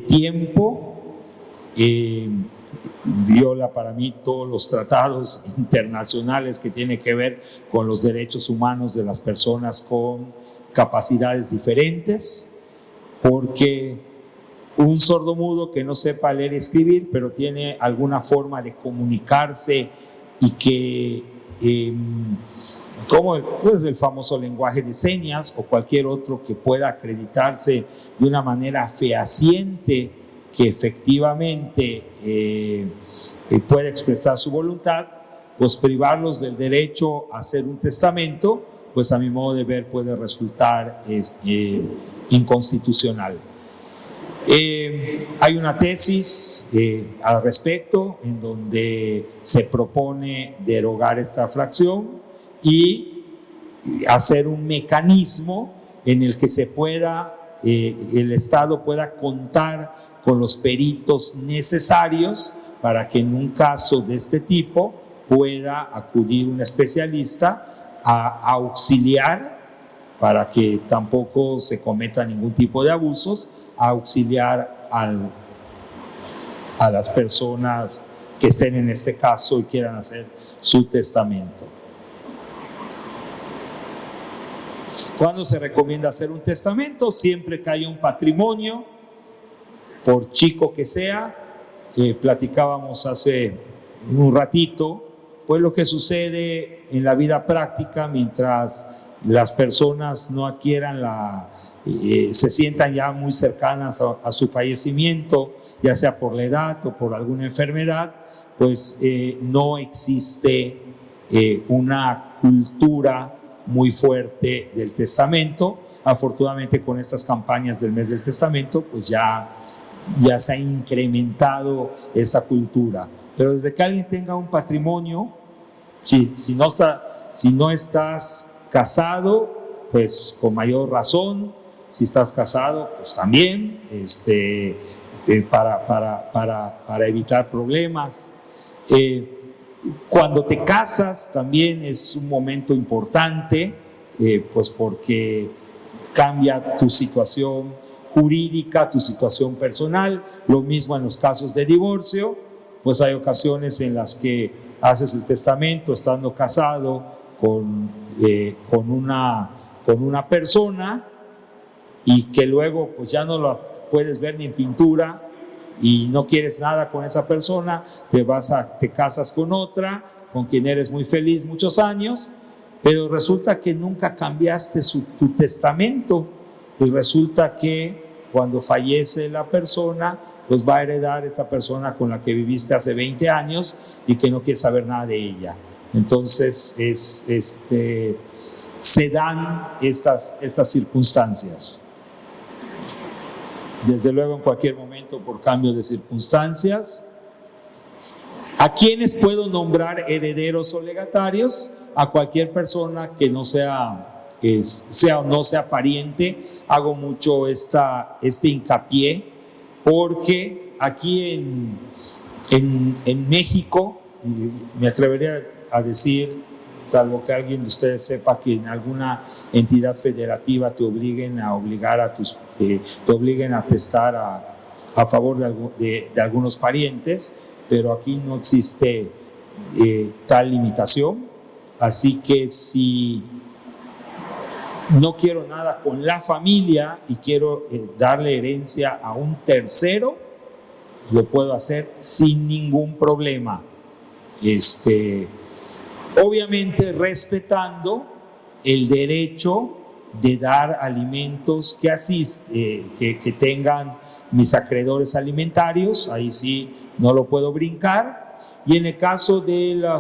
tiempo. Viola para mí todos los tratados internacionales que tienen que ver con los derechos humanos de las personas con capacidades diferentes, porque un sordomudo que no sepa leer y escribir, pero tiene alguna forma de comunicarse y que, como pues, el famoso lenguaje de señas o cualquier otro que pueda acreditarse de una manera fehaciente que efectivamente puede expresar su voluntad, pues privarlos del derecho a hacer un testamento, pues a mi modo de ver puede resultar inconstitucional. Hay una tesis al respecto en donde se propone derogar esta fracción y hacer un mecanismo en el que se pueda, el Estado pueda contar con los peritos necesarios para que en un caso de este tipo pueda acudir un especialista a auxiliar, para que tampoco se cometa ningún tipo de abusos, a auxiliar a las personas que estén en este caso y quieran hacer su testamento. ¿Cuándo se recomienda hacer un testamento? Siempre que haya un patrimonio, por chico que sea. Platicábamos hace un ratito, pues lo que sucede en la vida práctica mientras las personas no adquieran se sientan ya muy cercanas a su fallecimiento, ya sea por la edad o por alguna enfermedad, pues no existe una cultura muy fuerte del testamento. Afortunadamente, con estas campañas del mes del testamento, pues ya se ha incrementado esa cultura. Pero desde que alguien tenga un patrimonio, si no estás casado, pues con mayor razón. Si estás casado, pues también, para evitar problemas. Cuando te casas también es un momento importante, pues porque cambia tu situación jurídica, tu situación personal. Lo mismo en los casos de divorcio, pues hay ocasiones en las que haces el testamento estando casado con una persona y que luego pues ya no la puedes ver ni en pintura y no quieres nada con esa persona, te casas con otra, con quien eres muy feliz muchos años, pero resulta que nunca cambiaste tu testamento y resulta que cuando fallece la persona, pues va a heredar esa persona con la que viviste hace 20 años y que no quieres saber nada de ella. Entonces se dan estas circunstancias. Desde luego, en cualquier momento, por cambio de circunstancias. ¿A quiénes puedo nombrar herederos o legatarios? A cualquier persona que no sea o no sea pariente. Hago mucho este hincapié porque aquí en México, y me atrevería a decir, salvo que alguien de ustedes sepa que en alguna entidad federativa te obliguen a testar a favor de algunos parientes, pero aquí no existe tal limitación. Así que si no quiero nada con la familia y quiero darle herencia a un tercero, lo puedo hacer sin ningún problema. Obviamente respetando el derecho de dar alimentos que tengan mis acreedores alimentarios. Ahí sí no lo puedo brincar. Y en el caso de la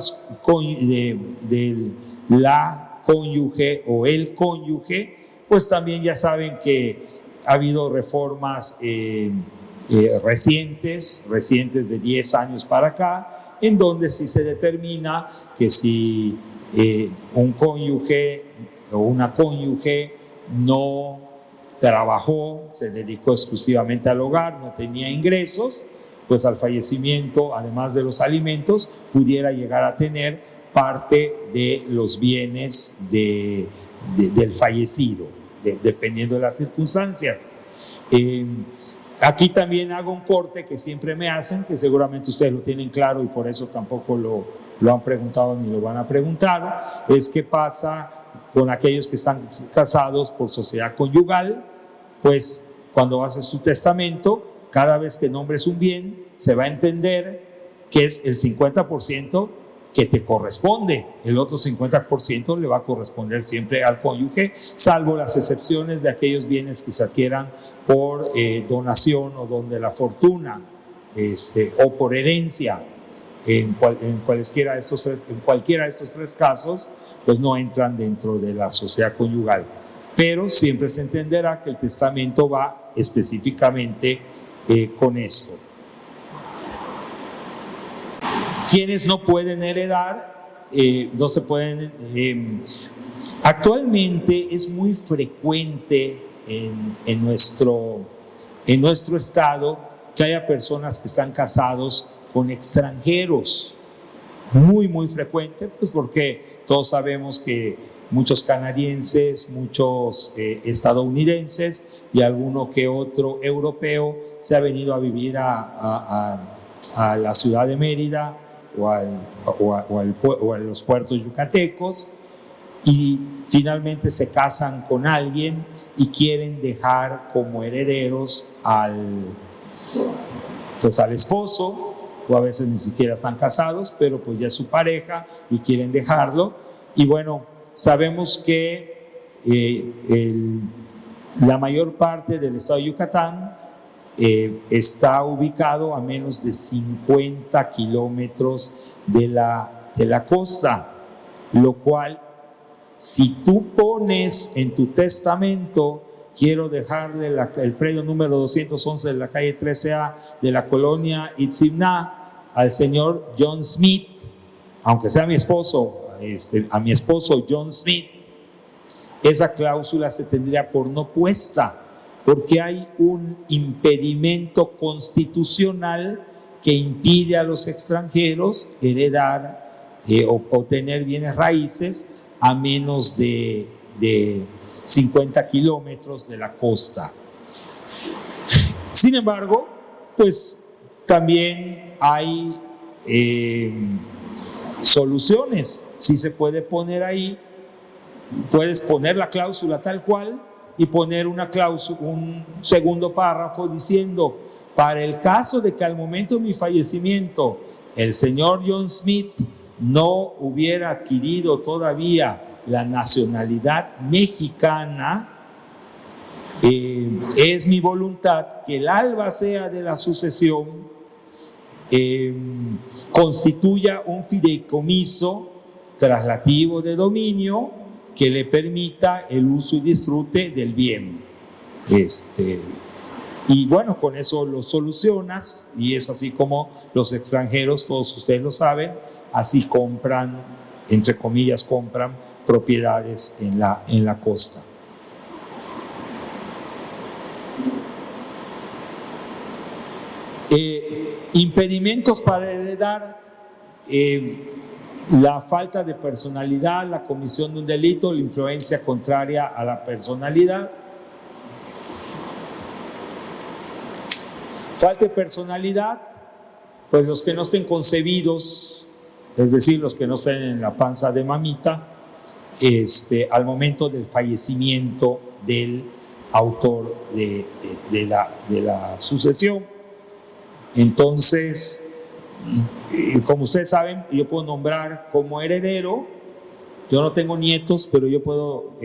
cónyuge o el cónyuge, pues también ya saben que ha habido reformas recientes de 10 años para acá, en donde sí se determina que si un cónyuge o una cónyuge no trabajó, se dedicó exclusivamente al hogar, no tenía ingresos, pues al fallecimiento, además de los alimentos, pudiera llegar a tener parte de los bienes del fallecido, dependiendo de las circunstancias. Aquí también hago un corte que siempre me hacen, que seguramente ustedes lo tienen claro y por eso tampoco lo han preguntado ni lo van a preguntar, es qué pasa con aquellos que están casados por sociedad conyugal. Pues cuando haces tu testamento, cada vez que nombres un bien, se va a entender que es el 50% que te corresponde, el otro 50% le va a corresponder siempre al cónyuge, salvo las excepciones de aquellos bienes que se adquieran por donación o don de la fortuna, o por herencia. En cualquiera de estos tres casos, pues no entran dentro de la sociedad conyugal. Pero siempre se entenderá que el testamento va específicamente con esto. Quienes no pueden heredar, no se pueden. Actualmente es muy frecuente en nuestro estado que haya personas que están casados con extranjeros. Muy frecuente, pues porque todos sabemos que muchos canadienses, muchos estadounidenses y alguno que otro europeo se ha venido a vivir a la ciudad de Mérida o a los puertos yucatecos, y finalmente se casan con alguien y quieren dejar como herederos al esposo, o a veces ni siquiera están casados, pero pues ya es su pareja y quieren dejarlo. Y bueno, sabemos que la mayor parte del estado de Yucatán está ubicado a menos de 50 kilómetros de la costa, lo cual, si tú pones en tu testamento, quiero dejarle el predio número 211 de la calle 13A de la colonia Itzimná al señor John Smith, aunque sea mi esposo, a mi esposo John Smith, esa cláusula se tendría por no puesta, porque hay un impedimento constitucional que impide a los extranjeros heredar o tener bienes raíces a menos de 50 kilómetros de la costa. Sin embargo, pues también hay soluciones. Si se puede poner ahí, puedes poner la cláusula tal cual y poner un segundo párrafo diciendo: para el caso de que al momento de mi fallecimiento el señor John Smith no hubiera adquirido todavía la nacionalidad mexicana, es mi voluntad que el albacea de la sucesión constituya un fideicomiso traslativo de dominio que le permita el uso y disfrute del bien. Y bueno, con eso lo solucionas, y es así como los extranjeros, todos ustedes lo saben, así compran, entre comillas, compran propiedades en la costa. Impedimentos para heredar: la falta de personalidad, la comisión de un delito, la influencia contraria a la personalidad. Falta de personalidad, pues los que no estén concebidos, es decir, los que no estén en la panza de mamita, al momento del fallecimiento del autor de la sucesión. Entonces, como ustedes saben, yo puedo nombrar como heredero, yo no tengo nietos, pero yo puedo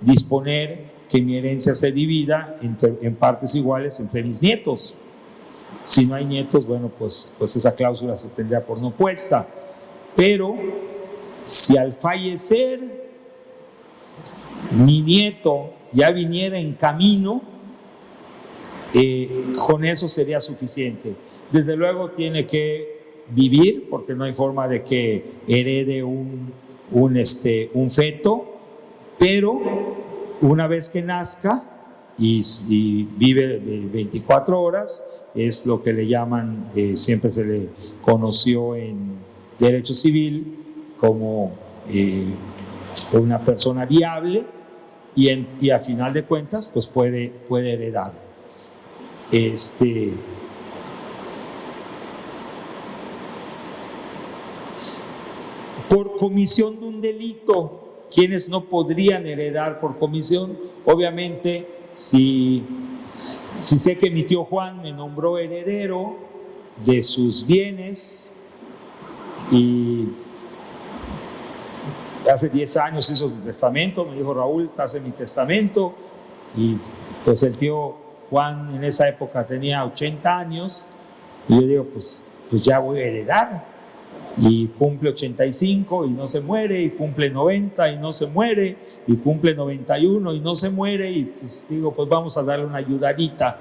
disponer que mi herencia se divida en partes iguales entre mis nietos. Si no hay nietos, bueno, pues esa cláusula se tendría por no puesta. Pero si al fallecer mi nieto ya viniera en camino, con eso sería suficiente. Desde luego tiene que vivir, porque no hay forma de que herede un feto, pero una vez que nazca y vive 24 horas, es lo que le llaman, siempre se le conoció en derecho civil como una persona viable y a final de cuentas pues puede heredar. Por comisión de un delito, ¿quiénes no podrían heredar por comisión? Obviamente, si sé que mi tío Juan me nombró heredero de sus bienes y hace 10 años hizo su testamento, me dijo: Raúl, hace mi testamento, y pues el tío Juan en esa época tenía 80 años, y yo digo, pues ya voy a heredar. Y cumple 85 y no se muere, y cumple 90 y no se muere, y cumple 91 y no se muere, y pues digo, pues vamos a darle una ayudadita.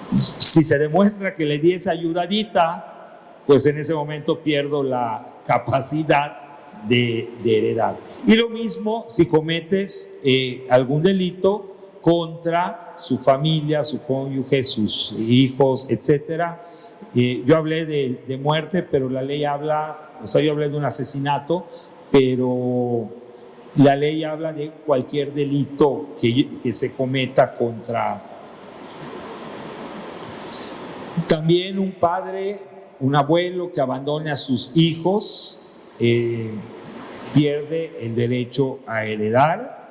Si se demuestra que le di esa ayudadita, pues en ese momento pierdo la capacidad de heredar. Y lo mismo si cometes algún delito contra su familia, su cónyuge, sus hijos, etcétera. Yo hablé de muerte, pero la ley habla, o sea, yo hablé de un asesinato, pero la ley habla de cualquier delito que se cometa contra. También un padre, un abuelo que abandone a sus hijos, pierde el derecho a heredar.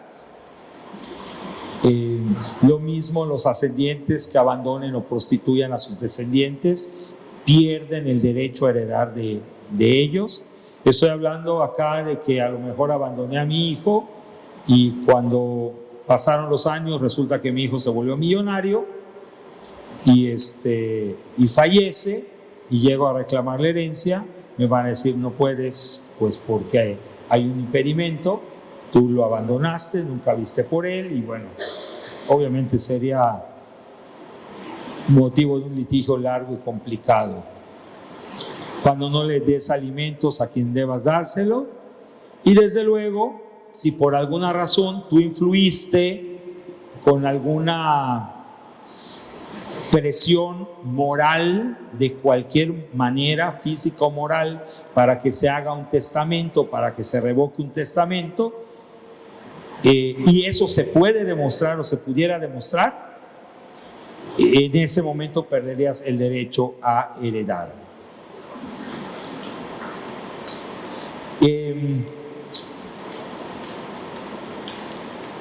Lo mismo los ascendientes que abandonen o prostituyan a sus descendientes, pierden el derecho a heredar de ellos. Estoy hablando acá de que a lo mejor abandoné a mi hijo y cuando pasaron los años resulta que mi hijo se volvió millonario y fallece, y llego a reclamar la herencia. Me van a decir: no puedes, pues porque hay un impedimento, tú lo abandonaste, nunca viste por él, y bueno, obviamente sería motivo de un litigio largo y complicado. Cuando no le des alimentos a quien debas dárselo, y desde luego, si por alguna razón tú influiste con alguna presión moral de cualquier manera, física o moral, para que se haga un testamento, para que se revoque un testamento, y eso se puede demostrar o se pudiera demostrar, en ese momento perderías el derecho a heredar.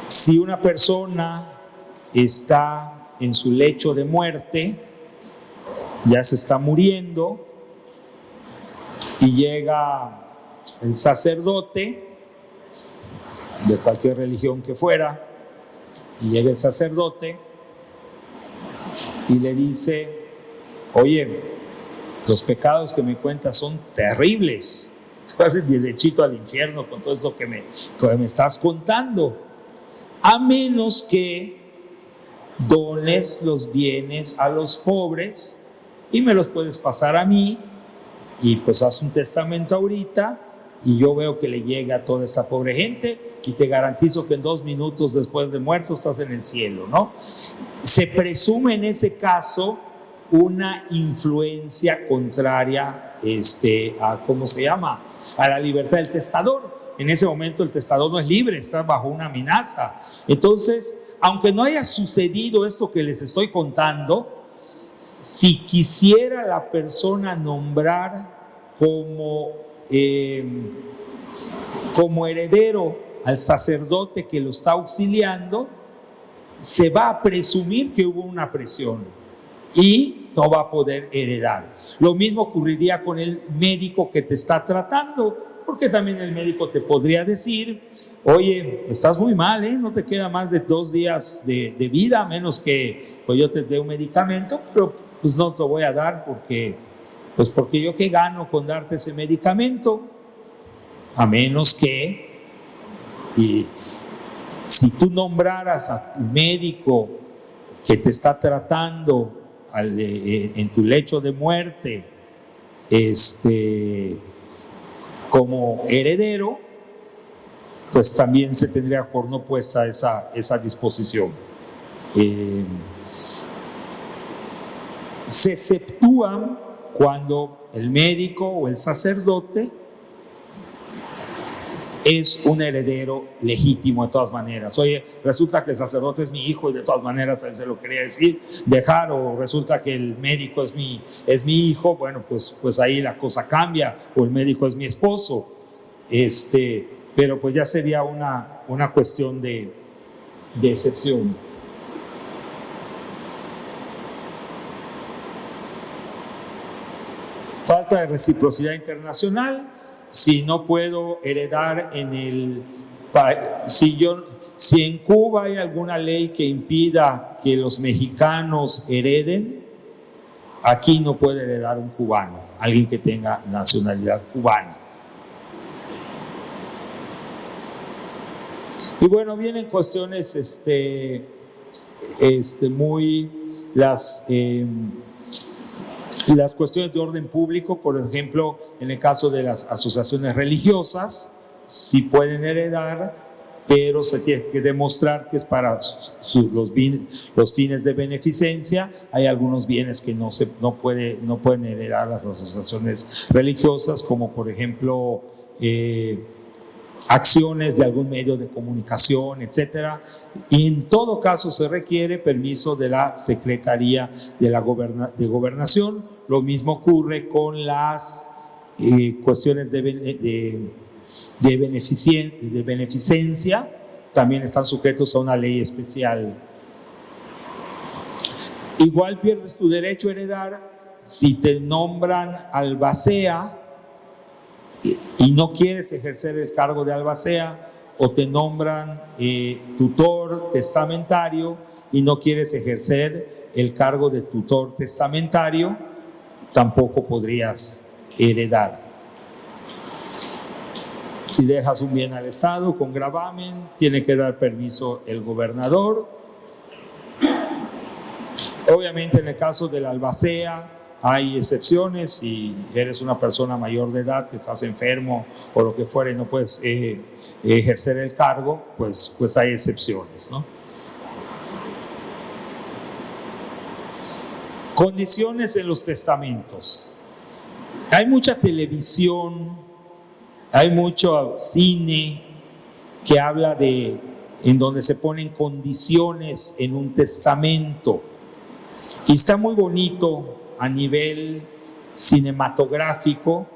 Si una persona está en su lecho de muerte, ya se está muriendo, y llega el sacerdote de cualquier religión que fuera, y llega el sacerdote y le dice: oye, los pecados que me cuentas son terribles, tú vas derechito al infierno con todo esto que me estás contando, a menos que dones los bienes a los pobres y me los puedes pasar a mí, y pues haz un testamento ahorita y yo veo que le llega a toda esta pobre gente, y te garantizo que en 2 minutos después de muerto estás en el cielo, ¿no? Se presume en ese caso una influencia contraria ¿cómo se llama? A la libertad del testador. En ese momento el testador no es libre, está bajo una amenaza. Entonces, aunque no haya sucedido esto que les estoy contando, si quisiera la persona nombrar como heredero al sacerdote que lo está auxiliando, se va a presumir que hubo una presión y no va a poder heredar. Lo mismo ocurriría con el médico que te está tratando, porque también el médico te podría decir: oye, estás muy mal, no te queda más de 2 días de vida, a menos que pues yo te dé un medicamento, pero pues no te lo voy a dar porque yo qué gano con darte ese medicamento, a menos que, y si tú nombraras al médico que te está tratando en tu lecho de muerte como heredero, pues también se tendría por no puesta esa disposición. Se exceptúan cuando el médico o el sacerdote es un heredero legítimo de todas maneras. Oye, resulta que el sacerdote es mi hijo y de todas maneras él se lo quería decir, dejar, o resulta que el médico es mi hijo, bueno, pues ahí la cosa cambia, o el médico es mi esposo, pero pues ya sería una cuestión de excepción. Falta de reciprocidad internacional. Si no puedo heredar si en Cuba hay alguna ley que impida que los mexicanos hereden, aquí no puede heredar un cubano, alguien que tenga nacionalidad cubana. Y bueno, vienen cuestiones las cuestiones de orden público, por ejemplo, en el caso de las asociaciones religiosas, sí pueden heredar, pero se tiene que demostrar que es para los fines de beneficencia. Hay algunos bienes que no pueden heredar las asociaciones religiosas, como por ejemplo acciones de algún medio de comunicación, etcétera, y en todo caso se requiere permiso de la Secretaría de Gobernación. Lo mismo ocurre con las cuestiones de beneficencia, también están sujetos a una ley especial. Igual pierdes tu derecho a heredar si te nombran albacea y no quieres ejercer el cargo de albacea, o te nombran tutor testamentario y no quieres ejercer el cargo de tutor testamentario, tampoco podrías heredar. Si dejas un bien al Estado con gravamen, tiene que dar permiso el gobernador. Obviamente en el caso de la albacea hay excepciones. Si eres una persona mayor de edad, que estás enfermo o lo que fuera y no puedes ejercer el cargo, pues hay excepciones, ¿no? Condiciones en los testamentos. Hay mucha televisión, hay mucho cine que habla en donde se ponen condiciones en un testamento. Y está muy bonito a nivel cinematográfico.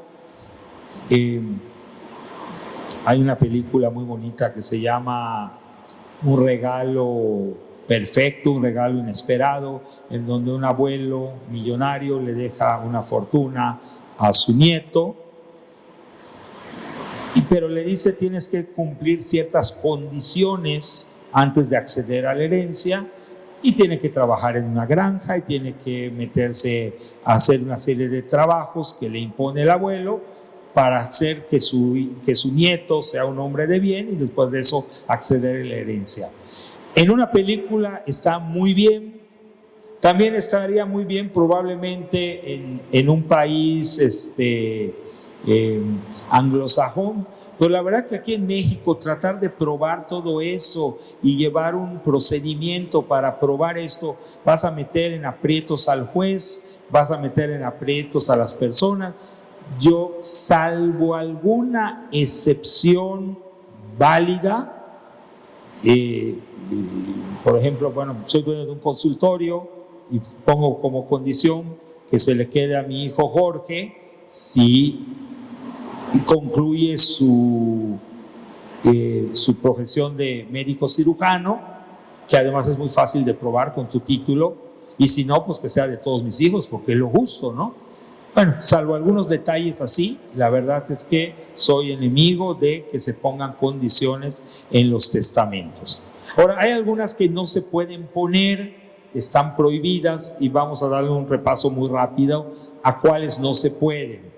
Hay una película muy bonita que se llama Un regalo perfecto, un regalo inesperado, en donde un abuelo millonario le deja una fortuna a su nieto, pero le dice: tienes que cumplir ciertas condiciones antes de acceder a la herencia, y tiene que trabajar en una granja y tiene que meterse a hacer una serie de trabajos que le impone el abuelo para hacer que su nieto sea un hombre de bien, y después de eso acceder a la herencia. En una película está muy bien. También estaría muy bien probablemente en un país anglosajón, pero la verdad que aquí en México tratar de probar todo eso y llevar un procedimiento para probar esto, vas a meter en aprietos al juez, vas a meter en aprietos a las personas. Yo, salvo alguna excepción válida, por ejemplo, bueno, soy dueño de un consultorio y pongo como condición que se le quede a mi hijo Jorge si concluye su profesión de médico cirujano, que además es muy fácil de probar con tu título, y si no, pues que sea de todos mis hijos, porque es lo justo, ¿no? Bueno, salvo algunos detalles así, la verdad es que soy enemigo de que se pongan condiciones en los testamentos. Ahora, hay algunas que no se pueden poner, están prohibidas, y vamos a darle un repaso muy rápido a cuáles no se pueden.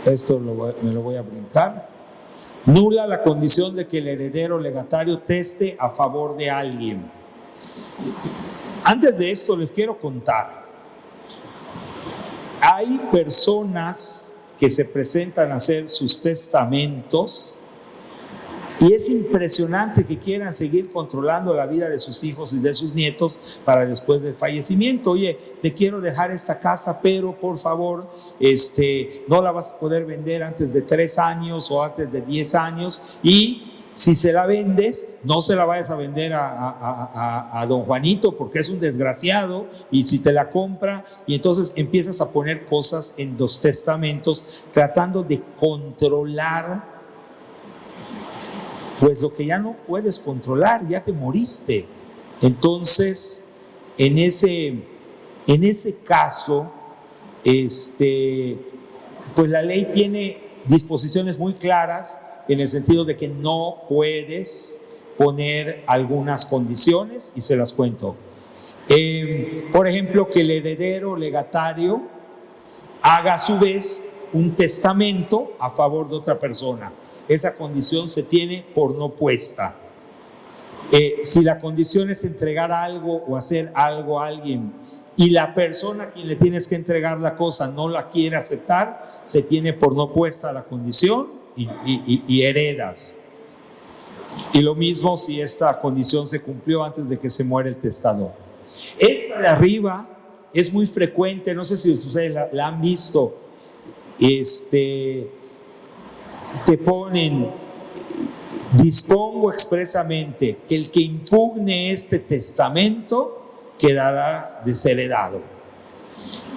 Esto me lo voy a brincar. Nula la condición de que el heredero legatario teste a favor de alguien. Antes de esto les quiero contar. Hay personas que se presentan a hacer sus testamentos Y es impresionante que quieran seguir controlando la vida de sus hijos y de sus nietos para después del fallecimiento. Oye, te quiero dejar esta casa, pero por favor, no la vas a poder vender antes de 3 años o antes de 10 años. Y si se la vendes, no se la vayas a vender a don Juanito porque es un desgraciado, y si te la compra, y entonces empiezas a poner cosas en los testamentos tratando de controlar pues lo que ya no puedes controlar, ya te moriste. Entonces, en ese caso, pues la ley tiene disposiciones muy claras en el sentido de que no puedes poner algunas condiciones, y se las cuento. Por ejemplo, que el heredero legatario haga a su vez un testamento a favor de otra persona. Esa condición se tiene por no puesta. Si la condición es entregar algo o hacer algo a alguien y la persona a quien le tienes que entregar la cosa no la quiere aceptar, se tiene por no puesta la condición y heredas. Y lo mismo si esta condición se cumplió antes de que se muera el testador. Esta de arriba es muy frecuente, no sé si ustedes la han visto. Te ponen: dispongo expresamente que el que impugne este testamento quedará desheredado.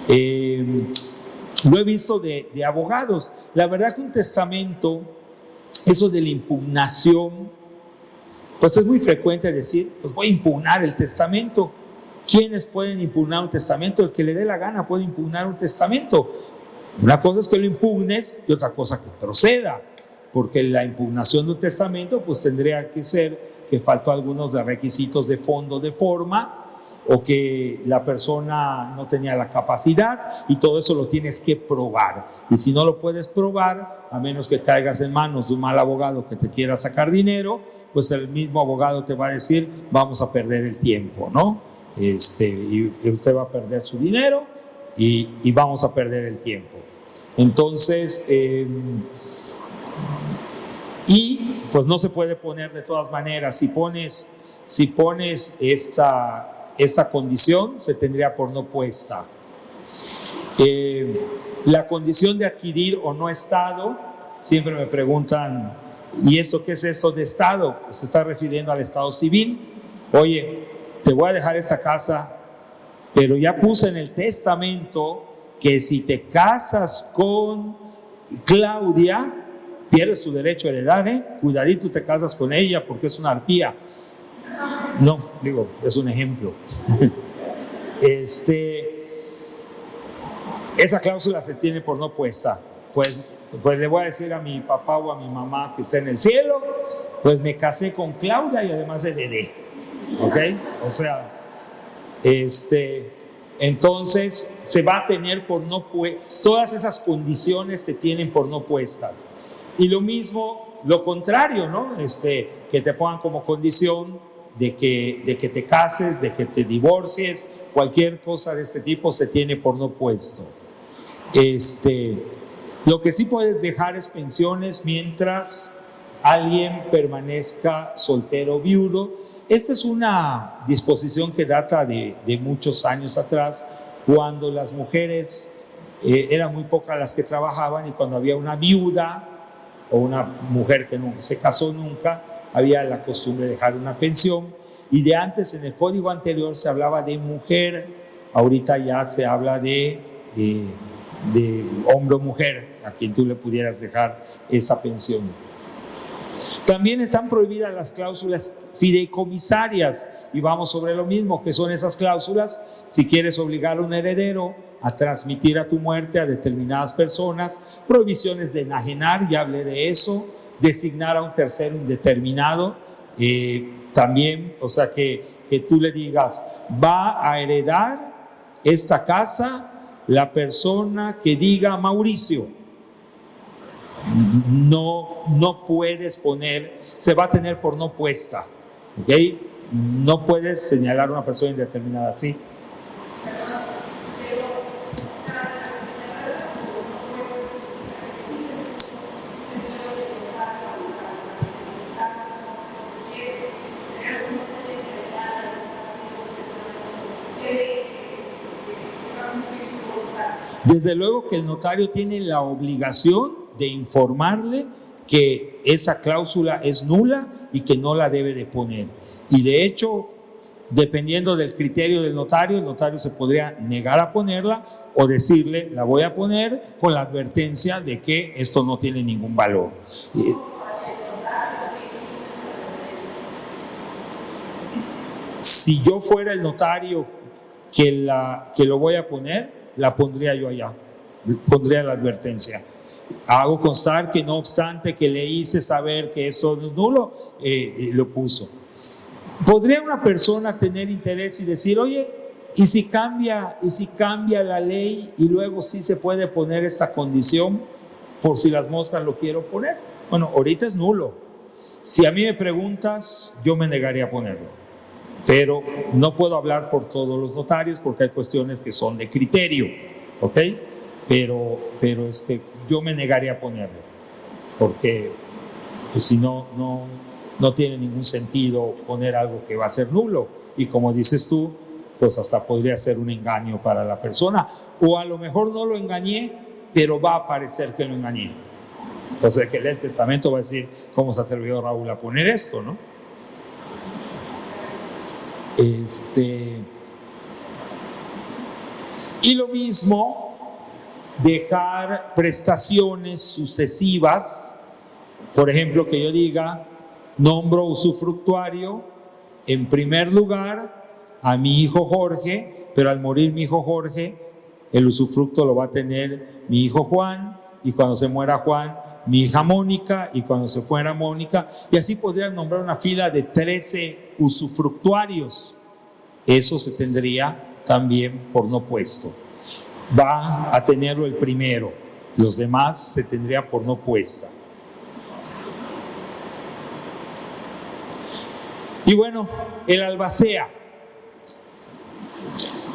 Lo he visto de abogados. La verdad que un testamento, eso de la impugnación, pues es muy frecuente decir, pues voy a impugnar el testamento. ¿Quiénes pueden impugnar un testamento? El que le dé la gana puede impugnar un testamento. Una cosa es que lo impugnes y otra cosa que proceda, porque la impugnación de un testamento pues tendría que ser que faltó algunos de requisitos de fondo, de forma, o que la persona no tenía la capacidad, y todo eso lo tienes que probar. Y si no lo puedes probar, a menos que caigas en manos de un mal abogado que te quiera sacar dinero, pues el mismo abogado te va a decir: vamos a perder el tiempo, ¿no? Y usted va a perder su dinero y vamos a perder el tiempo. Entonces, y pues no se puede poner de todas maneras. Si pones esta condición, se tendría por no puesta. La condición de adquirir o no estado, siempre me preguntan: ¿y esto qué es esto de estado? Pues se está refiriendo al estado civil. Oye, te voy a dejar esta casa, pero ya puse en el testamento que si te casas con Claudia, pierdes tu derecho a heredar, cuidadito, te casas con ella porque es una arpía. No, digo, es un ejemplo. Esa cláusula se tiene por no puesta. Pues le voy a decir a mi papá o a mi mamá que está en el cielo, pues me casé con Claudia y además heredé. ¿Ok? O sea, entonces se va a tener por no puesta. Todas esas condiciones se tienen por no puestas. Y lo mismo, lo contrario, ¿no? Que te pongan como condición de que te cases, de que te divorcies, cualquier cosa de este tipo se tiene por no puesto. Lo que sí puedes dejar es pensiones mientras alguien permanezca soltero o viudo. Esta es una disposición que data de muchos años atrás, cuando las mujeres eran muy pocas las que trabajaban, y cuando había una viuda o una mujer que no se casó nunca, había la costumbre de dejar una pensión. Y de antes, en el código anterior, se hablaba de mujer, ahorita ya se habla de hombre o mujer a quien tú le pudieras dejar esa pensión. También están prohibidas las cláusulas fideicomisarias, y vamos sobre lo mismo, que son esas cláusulas. Si quieres obligar a un heredero a transmitir a tu muerte a determinadas personas, prohibiciones de enajenar, ya hablé de eso, designar a un tercero indeterminado, también, o sea, que tú le digas: va a heredar esta casa la persona que diga Mauricio. No puedes poner, se va a tener por no puesta, ¿ok? No puedes señalar a una persona indeterminada así. Desde luego que el notario tiene la obligación de informarle que esa cláusula es nula y que no la debe de poner. Y de hecho, dependiendo del criterio del notario, el notario se podría negar a ponerla o decirle, la voy a poner con la advertencia de que esto no tiene ningún valor. Si yo fuera el notario que lo voy a poner, la pondría yo allá, pondría la advertencia. Hago constar que no obstante que le hice saber que eso es nulo, lo puso. ¿Podría una persona tener interés y decir, oye, ¿y si cambia la ley y luego sí se puede poner esta condición por si las moscas lo quiero poner? Bueno, ahorita es nulo. Si a mí me preguntas, yo me negaría a ponerlo. Pero no puedo hablar por todos los notarios porque hay cuestiones que son de criterio, ¿ok? Pero yo me negaría a ponerlo porque pues, si no tiene ningún sentido poner algo que va a ser nulo. Y como dices tú, pues hasta podría ser un engaño para la persona. O a lo mejor no lo engañé, pero va a parecer que lo engañé. O sea, que el testamento va a decir, ¿cómo se atrevió Raúl a poner esto, no? Y lo mismo, dejar prestaciones sucesivas. Por ejemplo, que yo diga, nombro usufructuario en primer lugar a mi hijo Jorge, pero al morir mi hijo Jorge, el usufructo lo va a tener mi hijo Juan, y cuando se muera Juan, mi hija Mónica, y cuando se fuera Mónica, y así podrían nombrar una fila de 13 usufructuarios. Eso se tendría también por no puesto. Va a tenerlo el primero, los demás se tendría por no puesta. Y bueno, el albacea.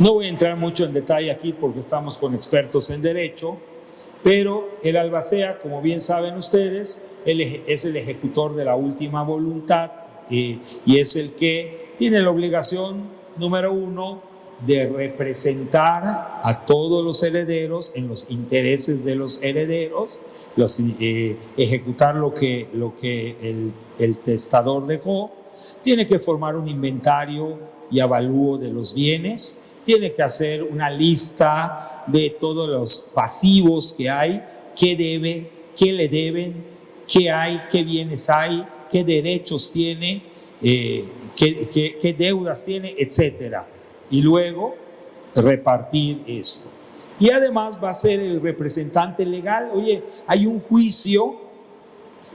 No voy a entrar mucho en detalle aquí porque estamos con expertos en derecho, pero el albacea, como bien saben ustedes, es el ejecutor de la última voluntad y es el que tiene la obligación, número uno, de representar a todos los herederos en los intereses de los herederos, ejecutar lo que el testador dejó. Tiene que formar un inventario y avalúo de los bienes, tiene que hacer una lista de todos los pasivos que hay, qué debe, qué le deben, qué hay, qué bienes hay, qué derechos tiene, qué deudas tiene, etcétera. Y luego repartir esto. Y además va a ser el representante legal. Oye, hay un juicio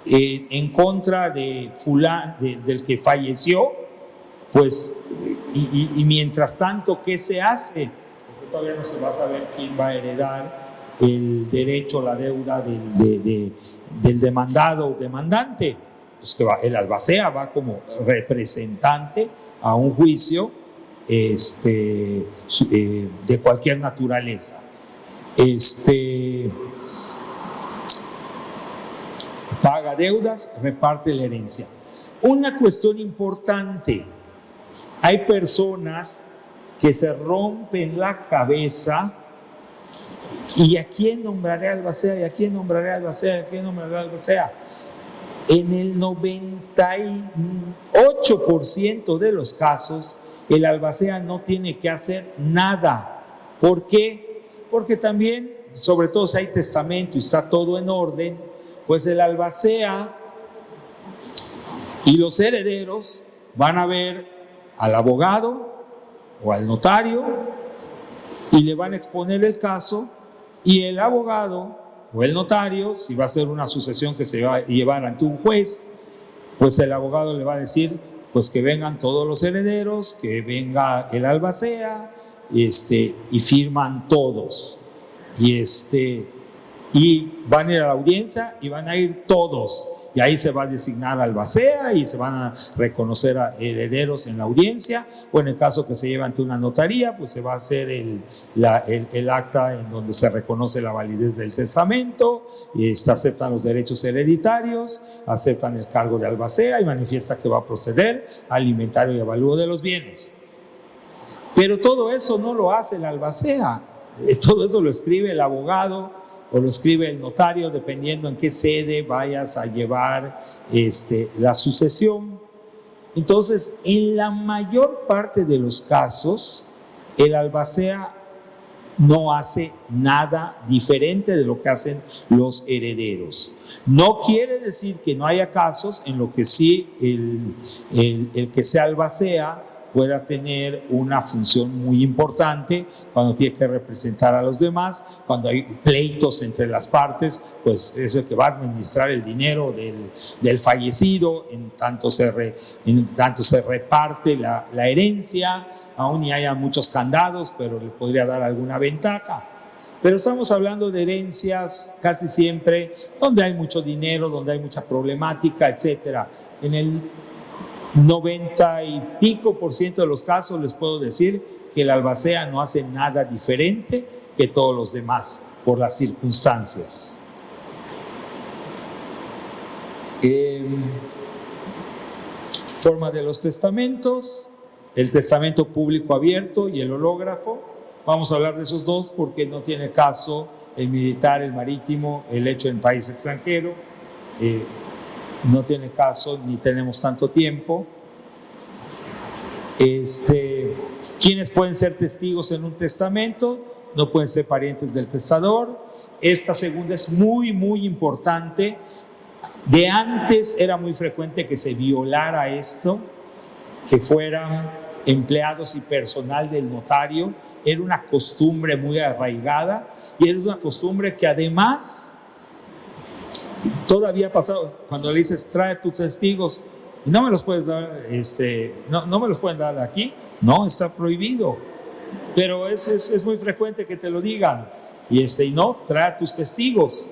en contra de fulano, del que falleció, pues, y mientras tanto, ¿qué se hace? Porque todavía no se va a saber quién va a heredar el derecho, la deuda del demandado o demandante. Pues que el albacea va como representante a un juicio de cualquier naturaleza. Paga deudas, reparte la herencia. Una cuestión importante, hay personas que se rompen la cabeza y ¿a quién nombraré albacea? ¿Y a quién nombraré albacea? ¿Y a quién nombraré albacea? En el 98% de los casos, el albacea no tiene que hacer nada. ¿Por qué? Porque también, sobre todo si hay testamento y está todo en orden, pues el albacea y los herederos van a ver al abogado o al notario y le van a exponer el caso, y el abogado o el notario, si va a ser una sucesión que se va a llevar ante un juez, pues el abogado le va a decir pues que vengan todos los herederos, que venga el albacea, y firman todos, y van a ir a la audiencia y van a ir todos, y ahí se va a designar albacea y se van a reconocer a herederos en la audiencia, o en el caso que se lleve ante una notaría, pues se va a hacer el acta en donde se reconoce la validez del testamento, y aceptan los derechos hereditarios, aceptan el cargo de albacea y manifiesta que va a proceder al inventario y avalúo de los bienes. Pero todo eso no lo hace el albacea. todo eso lo escribe el abogado o lo escribe el notario, dependiendo en qué sede vayas a llevar la sucesión. Entonces, en la mayor parte de los casos, el albacea no hace nada diferente de lo que hacen los herederos. No quiere decir que no haya casos en los que sí el que sea albacea pueda tener una función muy importante cuando tiene que representar a los demás, cuando hay pleitos entre las partes, pues es el que va a administrar el dinero del fallecido, en tanto se reparte la herencia, aún y haya muchos candados, pero le podría dar alguna ventaja. Pero estamos hablando de herencias casi siempre donde hay mucho dinero, donde hay mucha problemática, etcétera. En el 90 y pico % de los casos les puedo decir que el albacea no hace nada diferente que todos los demás por las circunstancias. Forma de los testamentos, el testamento público abierto y el hológrafo. Vamos a hablar de esos dos porque no tiene caso el militar, el marítimo, el hecho en país extranjero. No tiene caso ni tenemos tanto tiempo. ¿Quiénes pueden ser testigos en un testamento? No pueden ser parientes del testador. Esta segunda es muy, muy importante. De antes era muy frecuente que se violara esto, que fueran empleados y personal del notario. Era una costumbre muy arraigada y era una costumbre que además todavía ha pasado. Cuando le dices trae tus testigos y no me los puedes dar, no me los pueden dar aquí, no, está prohibido, pero es muy frecuente que te lo digan y no, trae tus testigos.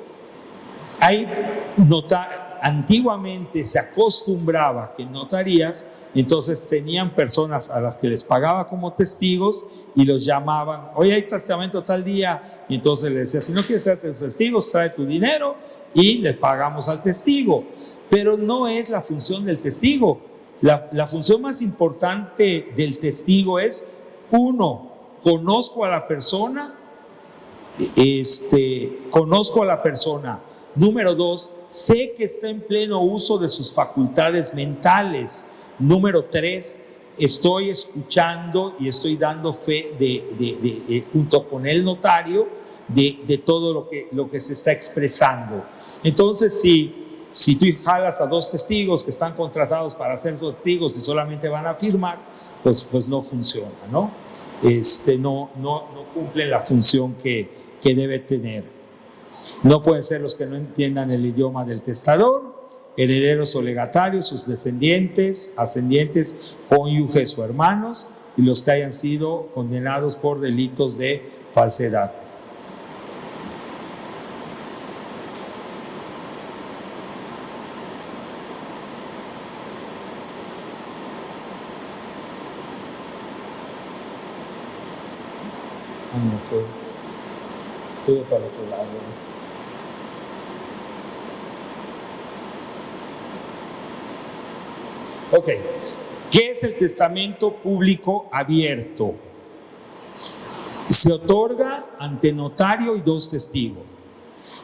Antiguamente se acostumbraba que notarías, entonces tenían personas a las que les pagaba como testigos y los llamaban, oye, hay testamento tal día, y entonces le decía, si no quieres traer tus testigos, trae tu dinero y le pagamos al testigo. Pero no es la función del testigo. La función más importante del testigo es, uno, conozco a la persona. Número dos, sé que está en pleno uso de sus facultades mentales. Número tres, estoy escuchando y estoy dando fe junto con el notario de todo lo que se está expresando. Entonces, si tú jalas a dos testigos que están contratados para ser testigos y solamente van a firmar, pues no funciona, ¿no? No cumplen la función que debe tener. No pueden ser los que no entiendan el idioma del testador, herederos o legatarios, sus descendientes, ascendientes, cónyuges o hermanos, y los que hayan sido condenados por delitos de falsedad. Todo para el otro lado. Ok, ¿qué es el testamento público abierto? Se otorga ante notario y dos testigos.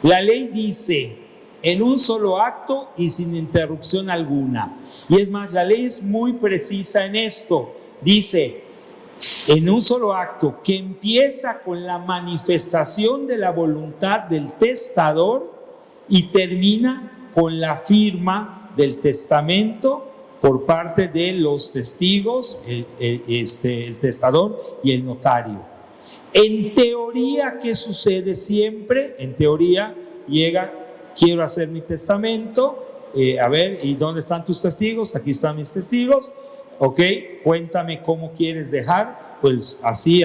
La ley dice en un solo acto y sin interrupción alguna. Y es más, la ley es muy precisa en esto. Dice, en un solo acto que empieza con la manifestación de la voluntad del testador y termina con la firma del testamento por parte de los testigos, el testador y el notario. En teoría, ¿qué sucede siempre? En teoría llega, quiero hacer mi testamento, a ver, ¿y dónde están tus testigos? Aquí están mis testigos. Ok, cuéntame cómo quieres dejar, pues así,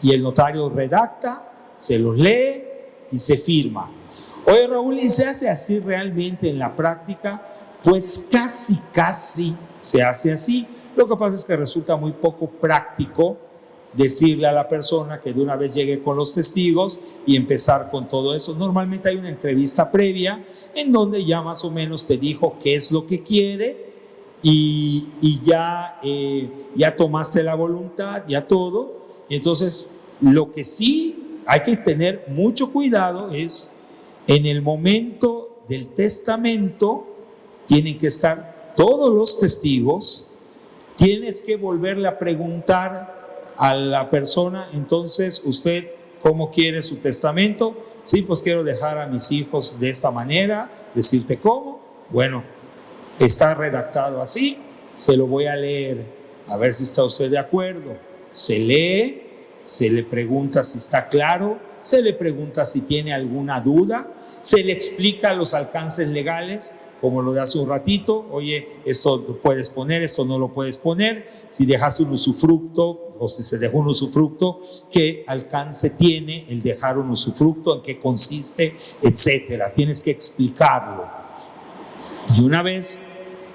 y el notario redacta, se los lee y se firma. Oye, Raúl, ¿y se hace así realmente en la práctica? Pues casi se hace así. Lo que pasa es que resulta muy poco práctico decirle a la persona que de una vez llegue con los testigos y empezar con todo eso. Normalmente hay una entrevista previa en donde ya más o menos te dijo qué es lo que quiere y ya tomaste la voluntad, ya todo. Y entonces Lo que sí hay que tener mucho cuidado es en el momento del testamento tienen que estar todos los testigos, tienes que volverle a preguntar a la persona, entonces usted ¿cómo quiere su testamento? Sí, pues quiero dejar a mis hijos de esta manera, decirte cómo. Bueno, está redactado así, se lo voy a leer, a ver si está usted de acuerdo. Se lee, se le pregunta si está claro, se le pregunta si tiene alguna duda, se le explica los alcances legales, como lo de hace un ratito, oye, esto lo puedes poner, esto no lo puedes poner, si dejaste un usufructo o si se dejó un usufructo, qué alcance tiene el dejar un usufructo, en qué consiste, etcétera. Tienes que explicarlo. Y una vez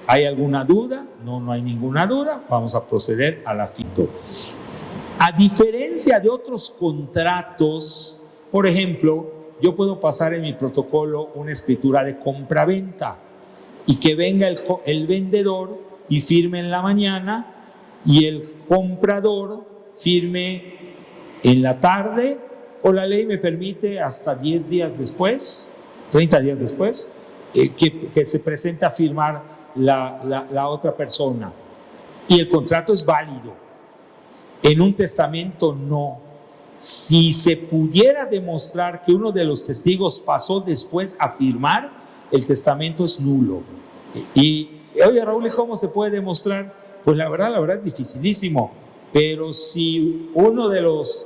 hay alguna duda, no hay ninguna duda, vamos a proceder a la fito. A diferencia de otros contratos, por ejemplo, yo puedo pasar en mi protocolo una escritura de compraventa y que venga el vendedor y firme en la mañana y el comprador firme en la tarde, o la ley me permite hasta 10 días después, 30 días después, que se presente a firmar la otra persona. Y el contrato es válido. En un testamento no. Si se pudiera demostrar que uno de los testigos pasó después a firmar, el testamento es nulo. Y oye, Raúl, ¿y cómo se puede demostrar? Pues la verdad es dificilísimo. Pero si uno de los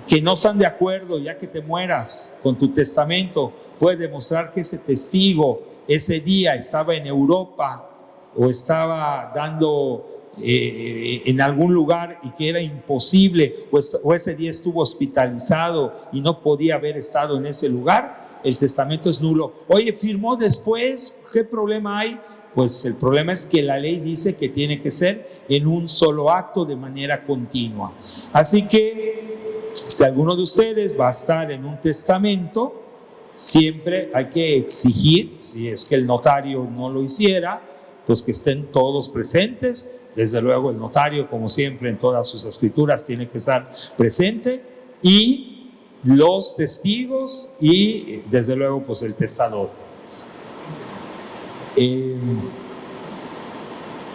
que no están de acuerdo, ya que te mueras con tu testamento, puede demostrar que ese testigo ese día estaba en Europa o estaba dando en algún lugar y que era imposible, o ese día estuvo hospitalizado y no podía haber estado en ese lugar, el testamento es nulo. Oye, firmó después, ¿qué problema hay? Pues el problema es que la ley dice que tiene que ser en un solo acto de manera continua. Así que si alguno de ustedes va a estar en un testamento, siempre hay que exigir, si es que el notario no lo hiciera, pues que estén todos presentes. Desde luego el notario, como siempre en todas sus escrituras, tiene que estar presente, y los testigos y desde luego pues el testador.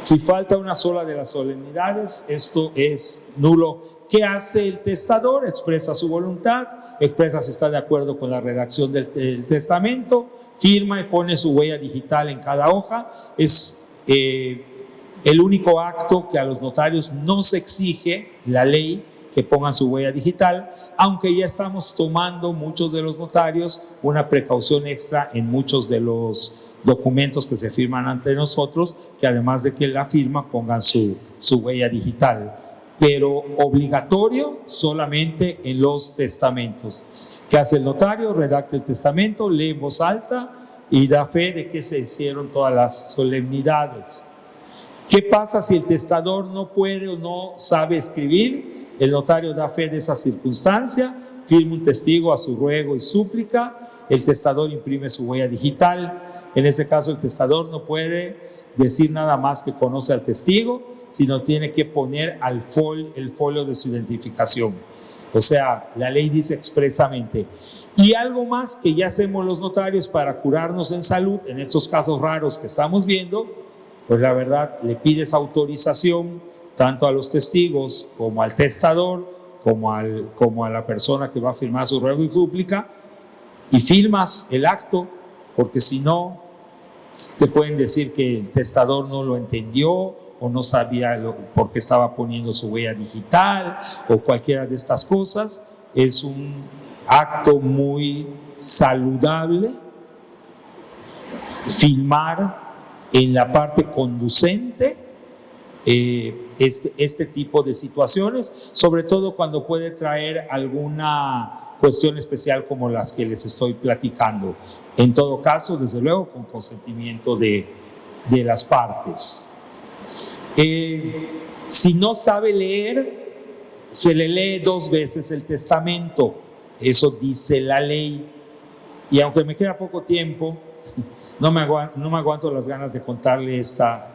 Si falta una sola de las solemnidades, esto es nulo. ¿Qué hace el testador? Expresa su voluntad, expresa si está de acuerdo con la redacción del testamento, firma y pone su huella digital en cada hoja. Es el único acto que a los notarios no se exige la ley que pongan su huella digital, aunque ya estamos tomando muchos de los notarios una precaución extra en muchos de los documentos que se firman ante nosotros, que además de que la firma pongan su huella digital, pero obligatorio solamente en los testamentos. ¿Qué hace el notario? Redacta el testamento, lee en voz alta y da fe de que se hicieron todas las solemnidades. ¿Qué pasa si el testador no puede o no sabe escribir? El notario da fe de esa circunstancia, firma un testigo a su ruego y súplica, el testador imprime su huella digital. En este caso el testador no puede decir nada más que conoce al testigo, sino tiene que poner el folio de su identificación. O sea, la ley dice expresamente. Y algo más que ya hacemos los notarios para curarnos en salud, en estos casos raros que estamos viendo, pues la verdad, le pides autorización tanto a los testigos como al testador, como a la persona que va a firmar su ruego y súplica, y firmas el acto, porque si no, te pueden decir que el testador no lo entendió o no sabía por qué estaba poniendo su huella digital o cualquiera de estas cosas. Es un acto muy saludable firmar en la parte conducente este tipo de situaciones, sobre todo cuando puede traer alguna cuestión especial como las que les estoy platicando. En todo caso, desde luego, con consentimiento de las partes. Si no sabe leer, se le lee 2 veces el testamento. Eso dice la ley. Y aunque me queda poco tiempo, no me aguanto las ganas de contarle esta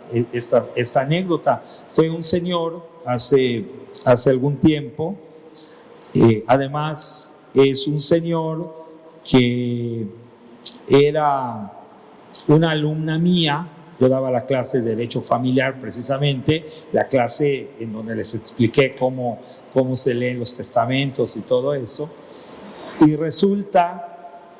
anécdota. Fue un señor hace algún tiempo, Además, es un señor que era una alumna mía. Yo daba la clase de Derecho Familiar, precisamente, la clase en donde les expliqué cómo se leen los testamentos y todo eso. Y resulta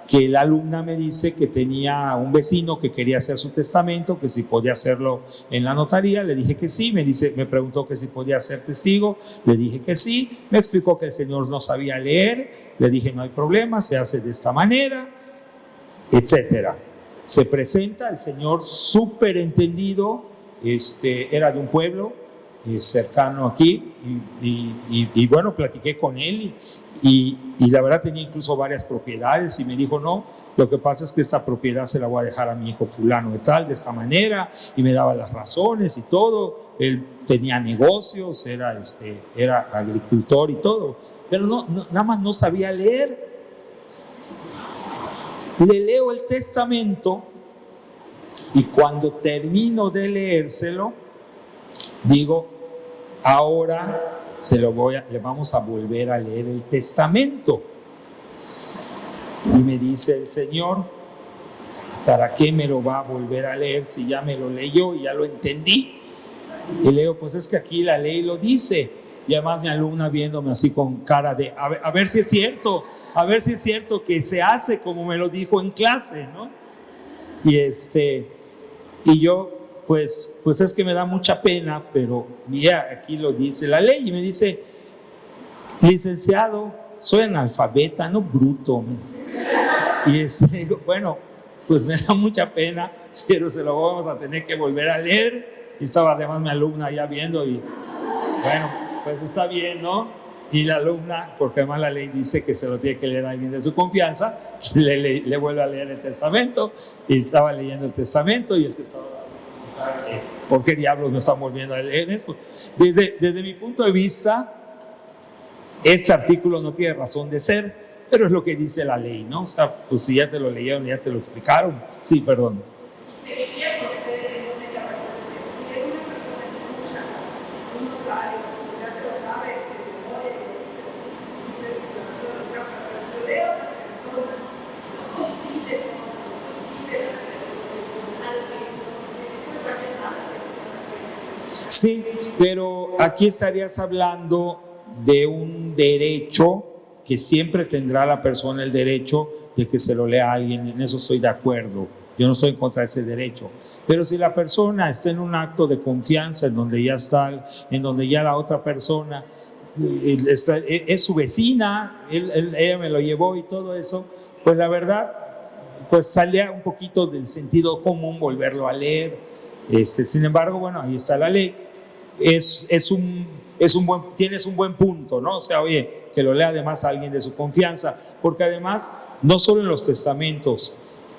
que la alumna me dice que tenía un vecino que quería hacer su testamento, que si podía hacerlo en la notaría. Le dije que sí. Me preguntó que si podía ser testigo. Le dije que sí. Me explicó que el señor no sabía leer. Le dije no hay problema, se hace de esta manera, etcétera. Se presenta el señor súper entendido, era de un pueblo cercano aquí, y bueno, platiqué con él y la verdad tenía incluso varias propiedades, y me dijo no, lo que pasa es que esta propiedad se la voy a dejar a mi hijo fulano de tal, de esta manera, y me daba las razones y todo. Él tenía negocios, era agricultor y todo, pero nada más no sabía leer. Le leo el testamento y cuando termino de leérselo, digo, ahora le vamos a volver a leer el testamento. Y me dice el señor, ¿para qué me lo va a volver a leer si ya me lo leyó y ya lo entendí? Y le digo, pues es que aquí la ley lo dice. Y además mi alumna viéndome así con cara de, a ver si es cierto, que se hace como me lo dijo en clase, ¿no? Y yo, pues es que me da mucha pena, pero mira, aquí lo dice la ley. Y me dice, licenciado, soy analfabeta, no bruto. Y digo, bueno, pues me da mucha pena, pero se lo vamos a tener que volver a leer. Y estaba además mi alumna ya viendo y, bueno, pues está bien, ¿no? Y la alumna, porque además la ley dice que se lo tiene que leer a alguien de su confianza, le vuelve a leer el testamento, y estaba leyendo el testamento, y el testamento, ¿por qué diablos me están volviendo a leer esto? Desde mi punto de vista, este artículo no tiene razón de ser, pero es lo que dice la ley, ¿no? O sea, pues si ya te lo leyeron, ya te lo explicaron. Sí, perdón. Sí, pero aquí estarías hablando de un derecho que siempre tendrá la persona el derecho de que se lo lea a alguien. En eso estoy de acuerdo. Yo no estoy en contra de ese derecho. Pero si la persona está en un acto de confianza en donde ya la otra persona es su vecina, ella me lo llevó y todo eso, pues la verdad, pues salía un poquito del sentido común volverlo a leer. Sin embargo, bueno, ahí está la ley. Tienes un buen punto, ¿no? O sea, oye, que lo lea además a alguien de su confianza, porque además, no solo en los testamentos,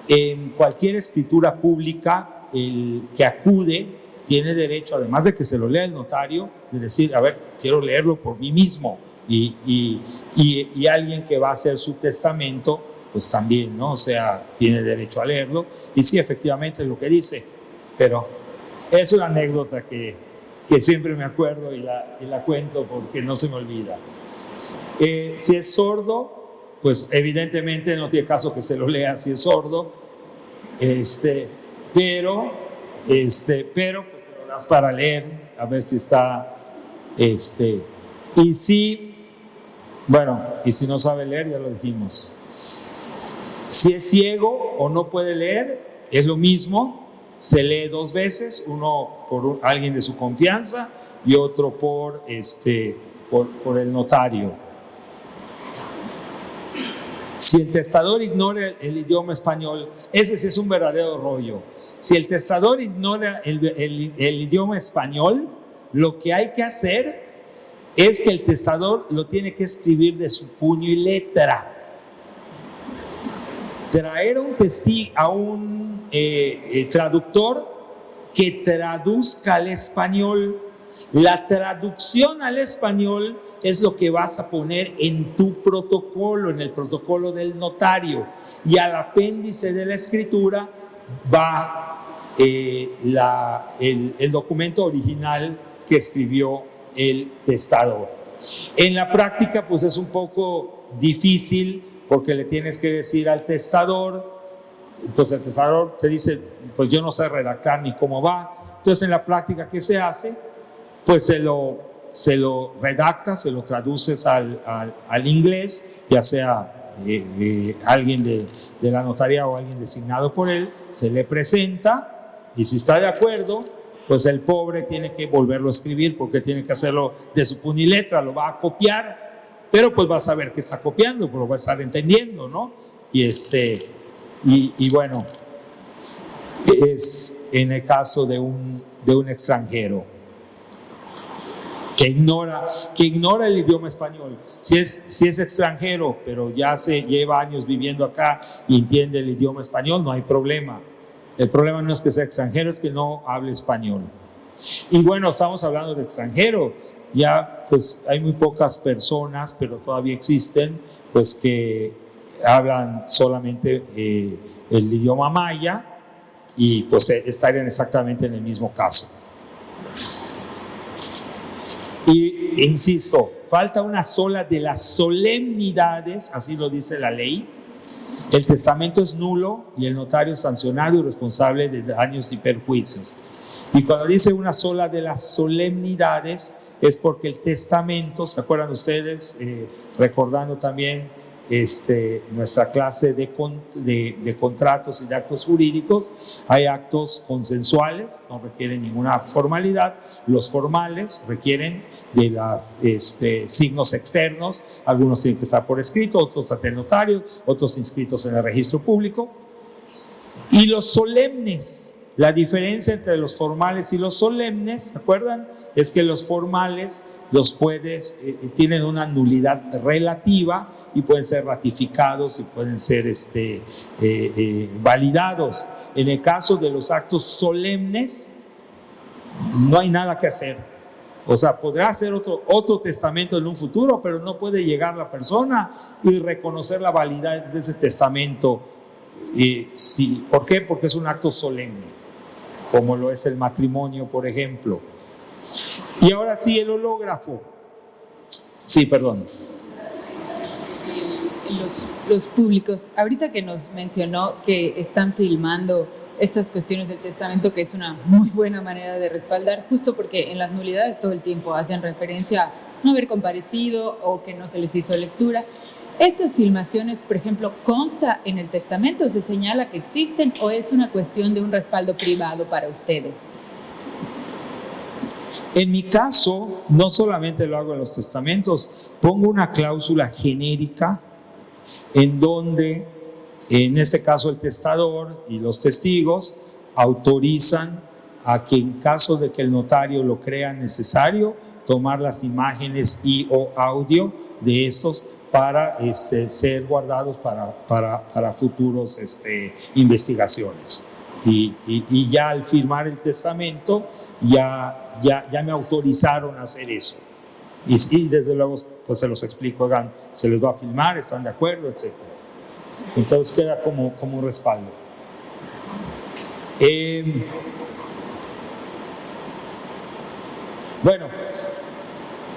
en cualquier escritura pública, el que acude tiene derecho, además de que se lo lea el notario, de decir, a ver, quiero leerlo por mí mismo, y alguien que va a hacer su testamento, pues también, ¿no? O sea, tiene derecho a leerlo, y sí, efectivamente es lo que dice, pero es una anécdota que siempre me acuerdo y la cuento porque no se me olvida. Si es sordo, pues evidentemente no tiene caso que se lo lea si es sordo, pero pues se lo das para leer, a ver si está, y si no sabe leer, ya lo dijimos. Si es ciego o no puede leer, es lo mismo, se lee 2 veces, uno por alguien de su confianza y otro por el notario. Si el testador ignora el idioma español, ese sí es un verdadero rollo. Si el testador ignora el idioma español, lo que hay que hacer es que el testador lo tiene que escribir de su puño y letra. Traer a un traductor que traduzca al español. La traducción al español es lo que vas a poner en tu protocolo, en el protocolo del notario, y al apéndice de la escritura va el documento original que escribió el testador. En la práctica, pues es un poco difícil porque le tienes que decir al testador, pues el testador te dice, pues yo no sé redactar ni cómo va. Entonces en la práctica, ¿qué se hace? Pues se lo redacta, se lo traduces al inglés, ya sea alguien de la notaría o alguien designado por él, se le presenta y si está de acuerdo, pues el pobre tiene que volverlo a escribir porque tiene que hacerlo de su puño y letra, lo va a copiar, pero pues va a saber que está copiando, pero lo va a estar entendiendo, ¿no? Y bueno, es en el caso de un extranjero que ignora el idioma español. Si es extranjero, pero ya se lleva años viviendo acá y entiende el idioma español, no hay problema. El problema no es que sea extranjero, es que no hable español. Y bueno, estamos hablando de extranjero. Ya pues hay muy pocas personas, pero todavía existen, pues que hablan solamente el idioma maya y pues estarían exactamente en el mismo caso. Y insisto, falta una sola de las solemnidades, así lo dice la ley. El testamento es nulo y el notario es sancionado y responsable de daños y perjuicios. Y cuando dice una sola de las solemnidades es porque el testamento, ¿se acuerdan ustedes? Recordando también nuestra clase de contratos y de actos jurídicos, hay actos consensuales, no requieren ninguna formalidad. Los formales requieren de los signos externos, algunos tienen que estar por escrito, otros ante el notario, otros inscritos en el registro público. Y los solemnes, la diferencia entre los formales y los solemnes, ¿se acuerdan? Es que los formales tienen una nulidad relativa y pueden ser ratificados y pueden ser validados. En el caso de los actos solemnes, no hay nada que hacer. O sea, podrá hacer otro testamento en un futuro, pero no puede llegar la persona y reconocer la validez de ese testamento. Sí. ¿Por qué? Porque es un acto solemne, como lo es el matrimonio, por ejemplo. Y ahora sí, el hológrafo. Sí, perdón. Los públicos, ahorita que nos mencionó que están filmando estas cuestiones del testamento, que es una muy buena manera de respaldar, justo porque en las nulidades todo el tiempo hacen referencia a no haber comparecido o que no se les hizo lectura. ¿Estas filmaciones, por ejemplo, consta en el testamento? ¿Se señala que existen o es una cuestión de un respaldo privado para ustedes? En mi caso, no solamente lo hago en los testamentos, pongo una cláusula genérica en donde, en este caso, el testador y los testigos autorizan a que en caso de que el notario lo crea necesario, tomar las imágenes y o audio de estos para ser guardados para futuros investigaciones. Y ya al firmar el testamento ya me autorizaron a hacer eso y desde luego pues se los explico, oigan, se les va a filmar, están de acuerdo, etc. Entonces queda como un respaldo. Bueno,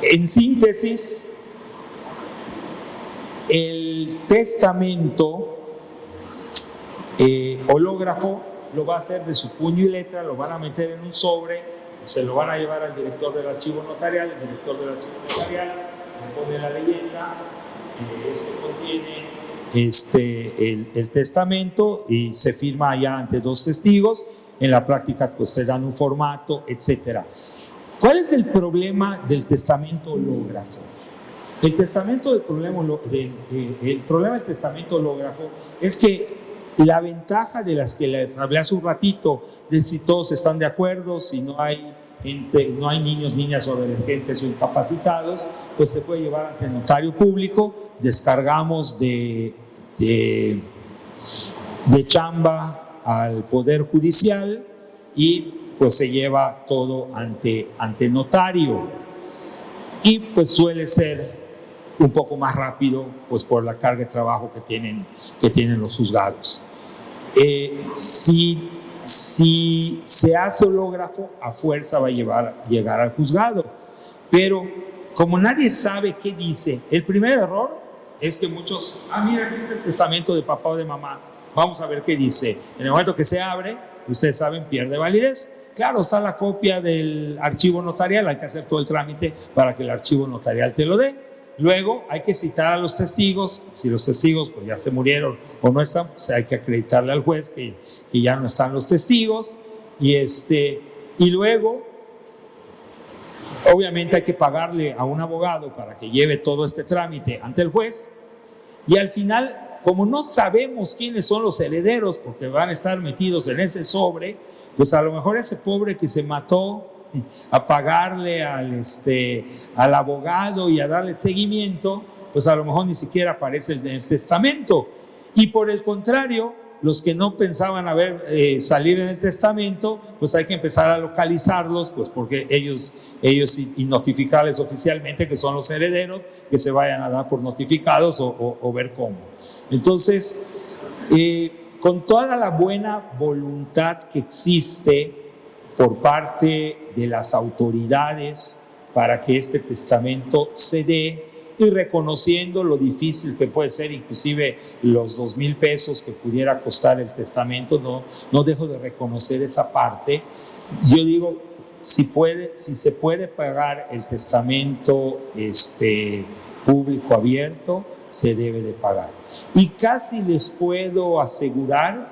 en síntesis, el testamento hológrafo lo va a hacer de su puño y letra, lo van a meter en un sobre, se lo van a llevar al director del archivo notarial, el director del archivo notarial le pone la leyenda, esto contiene el testamento y se firma allá ante dos testigos. En la práctica pues te dan un formato, etcétera. ¿Cuál es el problema del testamento hológrafo? El problema del testamento hológrafo es que la ventaja de las que les hablé hace un ratito, de si todos están de acuerdo, si no hay niños, niñas o adolescentes o incapacitados, pues se puede llevar ante el notario público, descargamos de chamba al Poder Judicial y pues se lleva todo ante notario. Y pues suele ser un poco más rápido, pues por la carga de trabajo que tienen los juzgados. Si se hace hológrafo, a fuerza va a llegar al juzgado, pero como nadie sabe qué dice, el primer error es que muchos, mira, aquí está el testamento de papá o de mamá, vamos a ver qué dice. En el momento que se abre, ustedes saben, pierde validez. Claro, está la copia del archivo notarial, hay que hacer todo el trámite para que el archivo notarial te lo dé. Luego hay que citar a los testigos, si los testigos pues ya se murieron o no están, pues hay que acreditarle al juez que ya no están los testigos. Y luego, obviamente hay que pagarle a un abogado para que lleve todo este trámite ante el juez. Y al final, como no sabemos quiénes son los herederos, porque van a estar metidos en ese sobre, pues a lo mejor ese pobre que se mató a pagarle al abogado y a darle seguimiento, pues a lo mejor ni siquiera aparece en el testamento. Y por el contrario, los que no pensaban salir en el testamento, pues hay que empezar a localizarlos, pues porque ellos y notificarles oficialmente que son los herederos, que se vayan a dar por notificados o ver cómo. Entonces, con toda la buena voluntad que existe por parte de las autoridades para que este testamento se dé, y reconociendo lo difícil que puede ser, inclusive los 2,000 pesos que pudiera costar el testamento, no dejo de reconocer esa parte. Yo digo, si se puede pagar el testamento público abierto, se debe de pagar. Y casi les puedo asegurar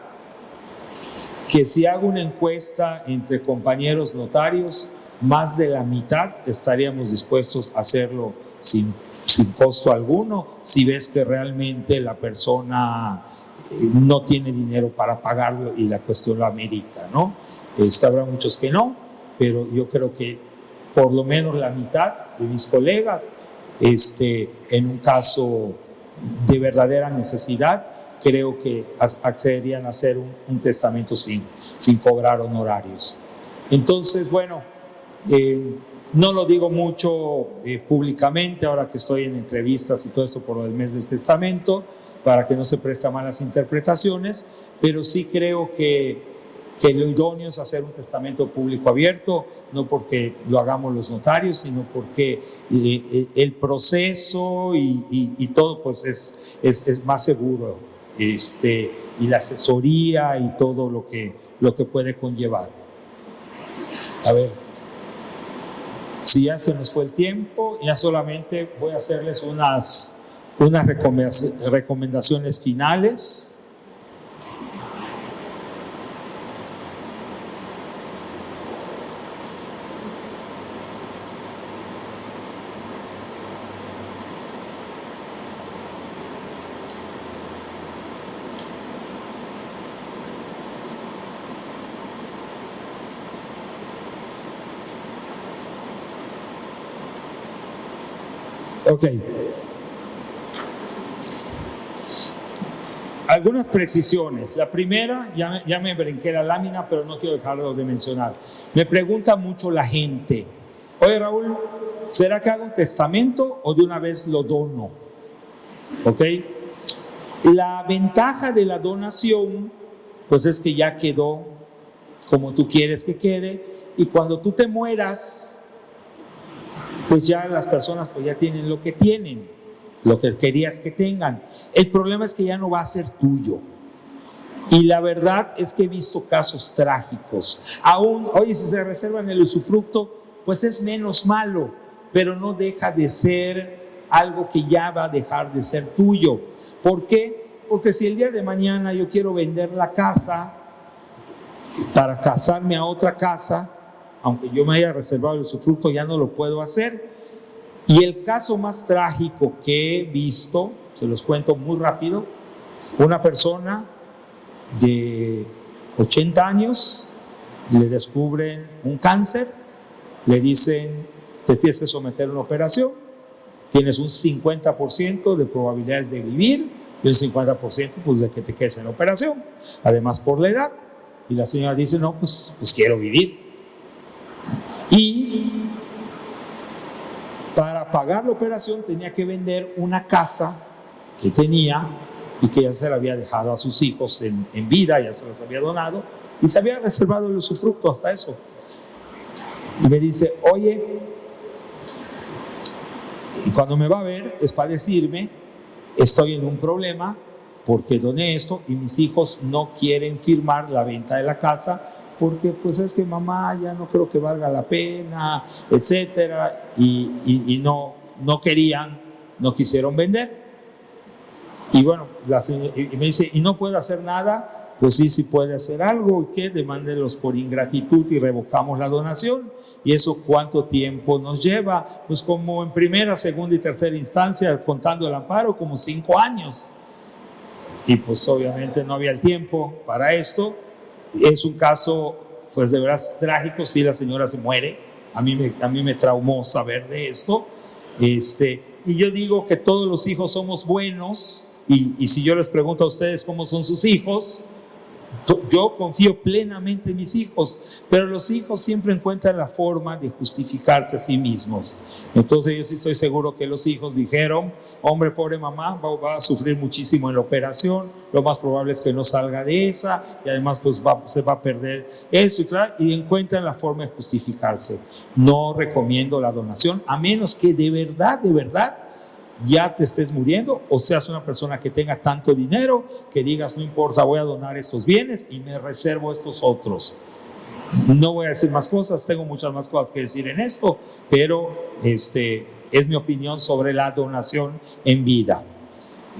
que si hago una encuesta entre compañeros notarios, más de la mitad estaríamos dispuestos a hacerlo sin costo alguno, si ves que realmente la persona no tiene dinero para pagarlo y la cuestión lo amerita, ¿no? Habrá muchos que no, pero yo creo que por lo menos la mitad de mis colegas, en un caso de verdadera necesidad, creo que accederían a hacer un testamento sin cobrar honorarios. Entonces, bueno, no lo digo mucho públicamente, ahora que estoy en entrevistas y todo esto por el mes del testamento, para que no se preste a malas interpretaciones, pero sí creo que lo idóneo es hacer un testamento público abierto, no porque lo hagamos los notarios, sino porque el proceso y todo pues es más seguro, y la asesoría y todo lo que puede conllevar. A ver, si ya se nos fue el tiempo, ya solamente voy a hacerles unas recomendaciones finales. Ok. Algunas precisiones. La primera, ya me brinqué la lámina, pero no quiero dejarlo de mencionar. Me pregunta mucho la gente, oye Raúl, ¿será que hago un testamento o de una vez lo dono? Ok. La ventaja de la donación, pues es que ya quedó como tú quieres que quede, y cuando tú te mueras, pues ya las personas pues ya tienen lo que tienen, lo que querías que tengan. El problema es que ya no va a ser tuyo. Y la verdad es que he visto casos trágicos. Aún, oye, si se reservan el usufructo, pues es menos malo, pero no deja de ser algo que ya va a dejar de ser tuyo. ¿Por qué? Porque si el día de mañana yo quiero vender la casa para casarme a otra casa, aunque yo me haya reservado el usufructo, ya no lo puedo hacer. Y el caso más trágico que he visto, se los cuento muy rápido, una persona de 80 años, le descubren un cáncer, le dicen, te tienes que someter a una operación, tienes un 50% de probabilidades de vivir y un 50% pues de que te quedes en la operación, además por la edad. Y la señora dice, no, pues quiero vivir. Y para pagar la operación tenía que vender una casa que tenía y que ya se la había dejado a sus hijos en vida, ya se los había donado y se había reservado el usufructo hasta eso. Y me dice, oye, Y cuando me va a ver es para decirme, estoy en un problema porque doné esto y mis hijos no quieren firmar la venta de la casa porque pues es que mamá ya no creo que valga la pena, etcétera, y no quisieron vender. Y bueno, y me dice, ¿y no puedo hacer nada? Pues sí puede hacer algo. ¿Y qué? Demándelos por ingratitud y revocamos la donación. ¿Y eso cuánto tiempo nos lleva? Pues como en primera, segunda y tercera instancia, contando el amparo, como 5 años. Y pues obviamente no había el tiempo para esto. Es un caso, pues de verdad trágico. Sí, la señora se muere. A mí me traumó saber de esto. Y yo digo que todos los hijos somos buenos. Y si yo les pregunto a ustedes cómo son sus hijos, yo confío plenamente en mis hijos, pero los hijos siempre encuentran la forma de justificarse a sí mismos. Entonces yo sí estoy seguro que los hijos dijeron, hombre, pobre mamá, va a sufrir muchísimo en la operación, lo más probable es que no salga de esa, y además pues se va a perder eso, y encuentran la forma de justificarse. No recomiendo la donación, a menos que de verdad, ya te estés muriendo o seas una persona que tenga tanto dinero que digas, no importa, voy a donar estos bienes y me reservo estos otros. No voy a decir más cosas, tengo muchas más cosas que decir en esto, pero es mi opinión sobre la donación en vida,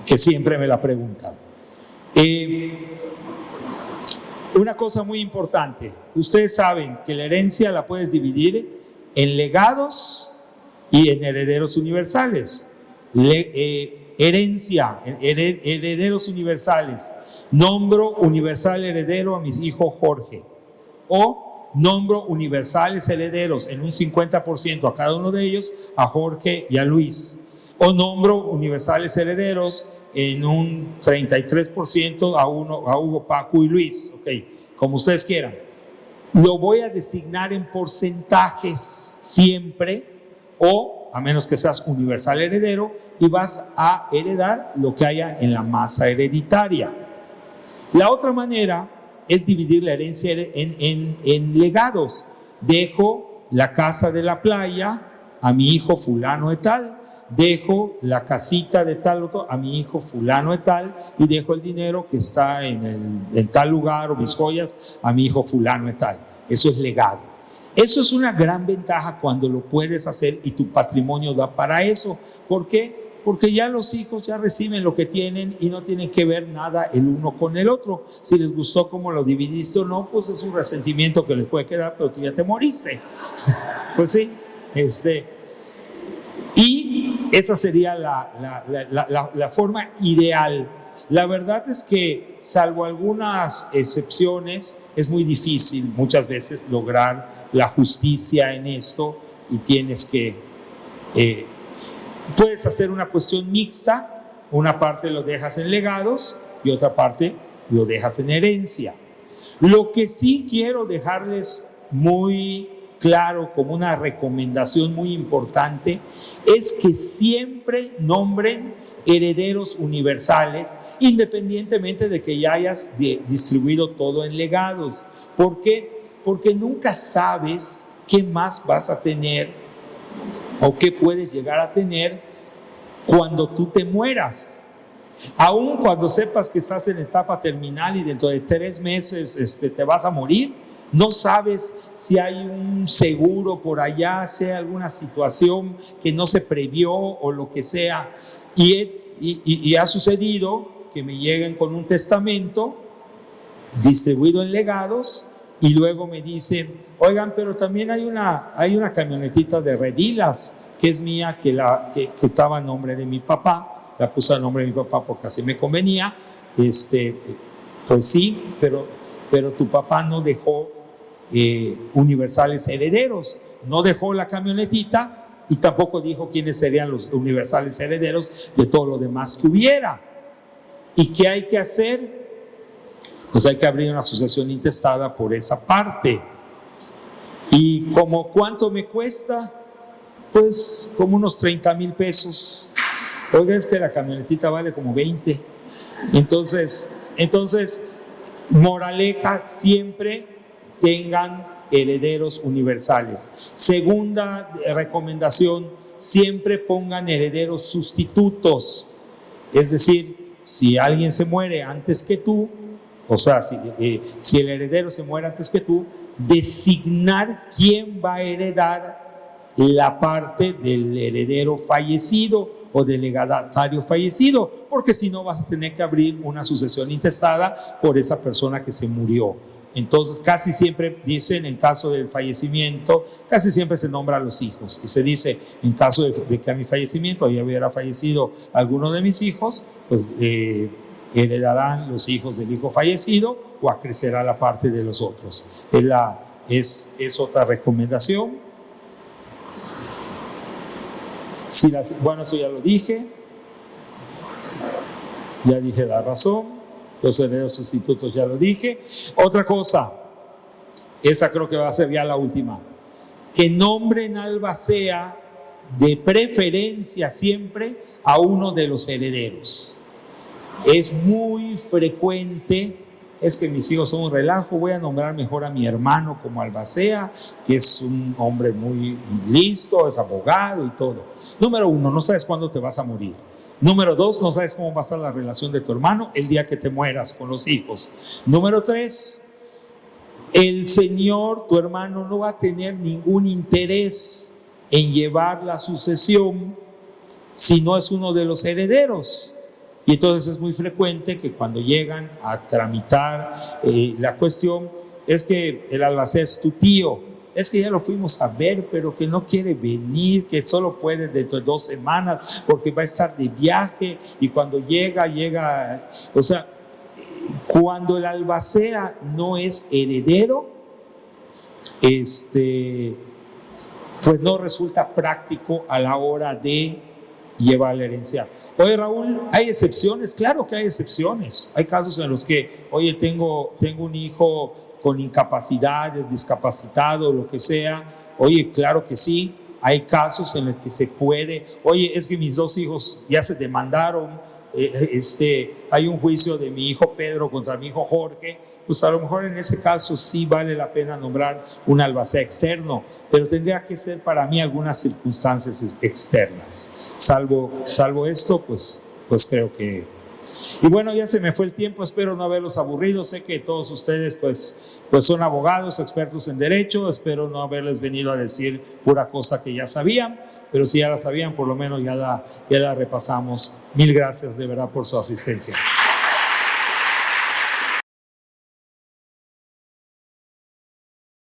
que siempre me la preguntan. Una cosa muy importante, ustedes saben que la herencia la puedes dividir en legados y en herederos universales. Herencia, herederos universales. Nombro universal heredero a mi hijo Jorge, o nombro universales herederos en un 50% a cada uno de ellos, a Jorge y a Luis, o nombro universales herederos en un 33% a Hugo, Paco y Luis, como ustedes quieran. Lo voy a designar en porcentajes siempre, o a menos que seas universal heredero, y vas a heredar lo que haya en la masa hereditaria. La otra manera es dividir la herencia en legados. Dejo la casa de la playa a mi hijo fulano de tal, dejo la casita de tal otro a mi hijo fulano de tal, y dejo el dinero que está en tal lugar o mis joyas a mi hijo fulano de tal. Eso es legado. Eso es una gran ventaja cuando lo puedes hacer y tu patrimonio da para eso. ¿Por qué? Porque ya los hijos ya reciben lo que tienen y no tienen que ver nada el uno con el otro. Si les gustó cómo lo dividiste o no, pues es un resentimiento que les puede quedar, pero tú ya te moriste. Pues sí, y esa sería la forma ideal. La verdad es que, salvo algunas excepciones, es muy difícil muchas veces lograr la justicia en esto, y tienes que puedes hacer una cuestión mixta. Una parte lo dejas en legados y otra parte lo dejas en herencia. Lo que sí quiero dejarles muy claro como una recomendación muy importante es que siempre nombren herederos universales, independientemente de que ya hayas distribuido todo en legados. ¿Por qué? Porque nunca sabes qué más vas a tener o qué puedes llegar a tener cuando tú te mueras. Aún cuando sepas que estás en etapa terminal y dentro de 3 meses te vas a morir, no sabes si hay un seguro por allá, sea alguna situación que no se previó o lo que sea. Y ha sucedido que me lleguen con un testamento distribuido en legados, y luego me dicen, oigan, pero también hay una camionetita de Redilas que es mía, que estaba a nombre de mi papá, la puse a nombre de mi papá porque así me convenía. Pues sí, pero tu papá no dejó universales herederos, no dejó la camionetita y tampoco dijo quiénes serían los universales herederos de todo lo demás que hubiera. ¿Y qué hay que hacer? Pues hay que abrir una asociación intestada por esa parte. ¿Y como cuánto me cuesta? Pues como unos 30,000 pesos. Oiga, es que la camionetita vale como 20. Entonces, moraleja, siempre tengan herederos universales. Segunda recomendación, siempre pongan herederos sustitutos. Es decir, si alguien se muere antes que tú, o sea, si el heredero se muere antes que tú, designar quién va a heredar la parte del heredero fallecido o del legatario fallecido, porque si no vas a tener que abrir una sucesión intestada por esa persona que se murió. Entonces casi siempre dicen, en caso del fallecimiento, casi siempre se nombra a los hijos y se dice, en caso de que a mi fallecimiento ya hubiera fallecido alguno de mis hijos, pues heredarán los hijos del hijo fallecido o acrecerá la parte de los otros. Es otra recomendación. Bueno, eso ya lo dije. Ya dije la razón. Los herederos sustitutos ya lo dije. Otra cosa, esta creo que va a ser ya la última. Que nombren albacea de preferencia siempre a uno de los herederos. Es muy frecuente, es que mis hijos son un relajo, voy a nombrar mejor a mi hermano como albacea, que es un hombre muy listo, es abogado y todo. Número 1, no sabes cuándo te vas a morir. Número 2, no sabes cómo va a estar la relación de tu hermano el día que te mueras con los hijos. Número 3, el señor, tu hermano, no va a tener ningún interés en llevar la sucesión si no es uno de los herederos. Y entonces es muy frecuente que cuando llegan a tramitar la cuestión, es que el albacea es tu tío, es que ya lo fuimos a ver, pero que no quiere venir, que solo puede dentro de 2 semanas porque va a estar de viaje y cuando llega, o sea, cuando el albacea no es heredero, pues no resulta práctico a la hora de llevar la herencia. Oye, Raúl, ¿hay excepciones? Claro que hay excepciones. Hay casos en los que, oye, tengo un hijo con incapacidades, discapacitado, lo que sea. Oye, claro que sí. Hay casos en los que se puede. Oye, es que mis 2 hijos ya se demandaron. Hay un juicio de mi hijo Pedro contra mi hijo Jorge. Pues a lo mejor en ese caso sí vale la pena nombrar un albacea externo, pero tendría que ser para mí algunas circunstancias externas. Salvo esto, pues creo que... Y bueno, ya se me fue el tiempo, espero no haberlos aburrido. Sé que todos ustedes pues son abogados, expertos en derecho, espero no haberles venido a decir pura cosa que ya sabían, pero si ya la sabían, por lo menos ya la repasamos. Mil gracias de verdad por su asistencia.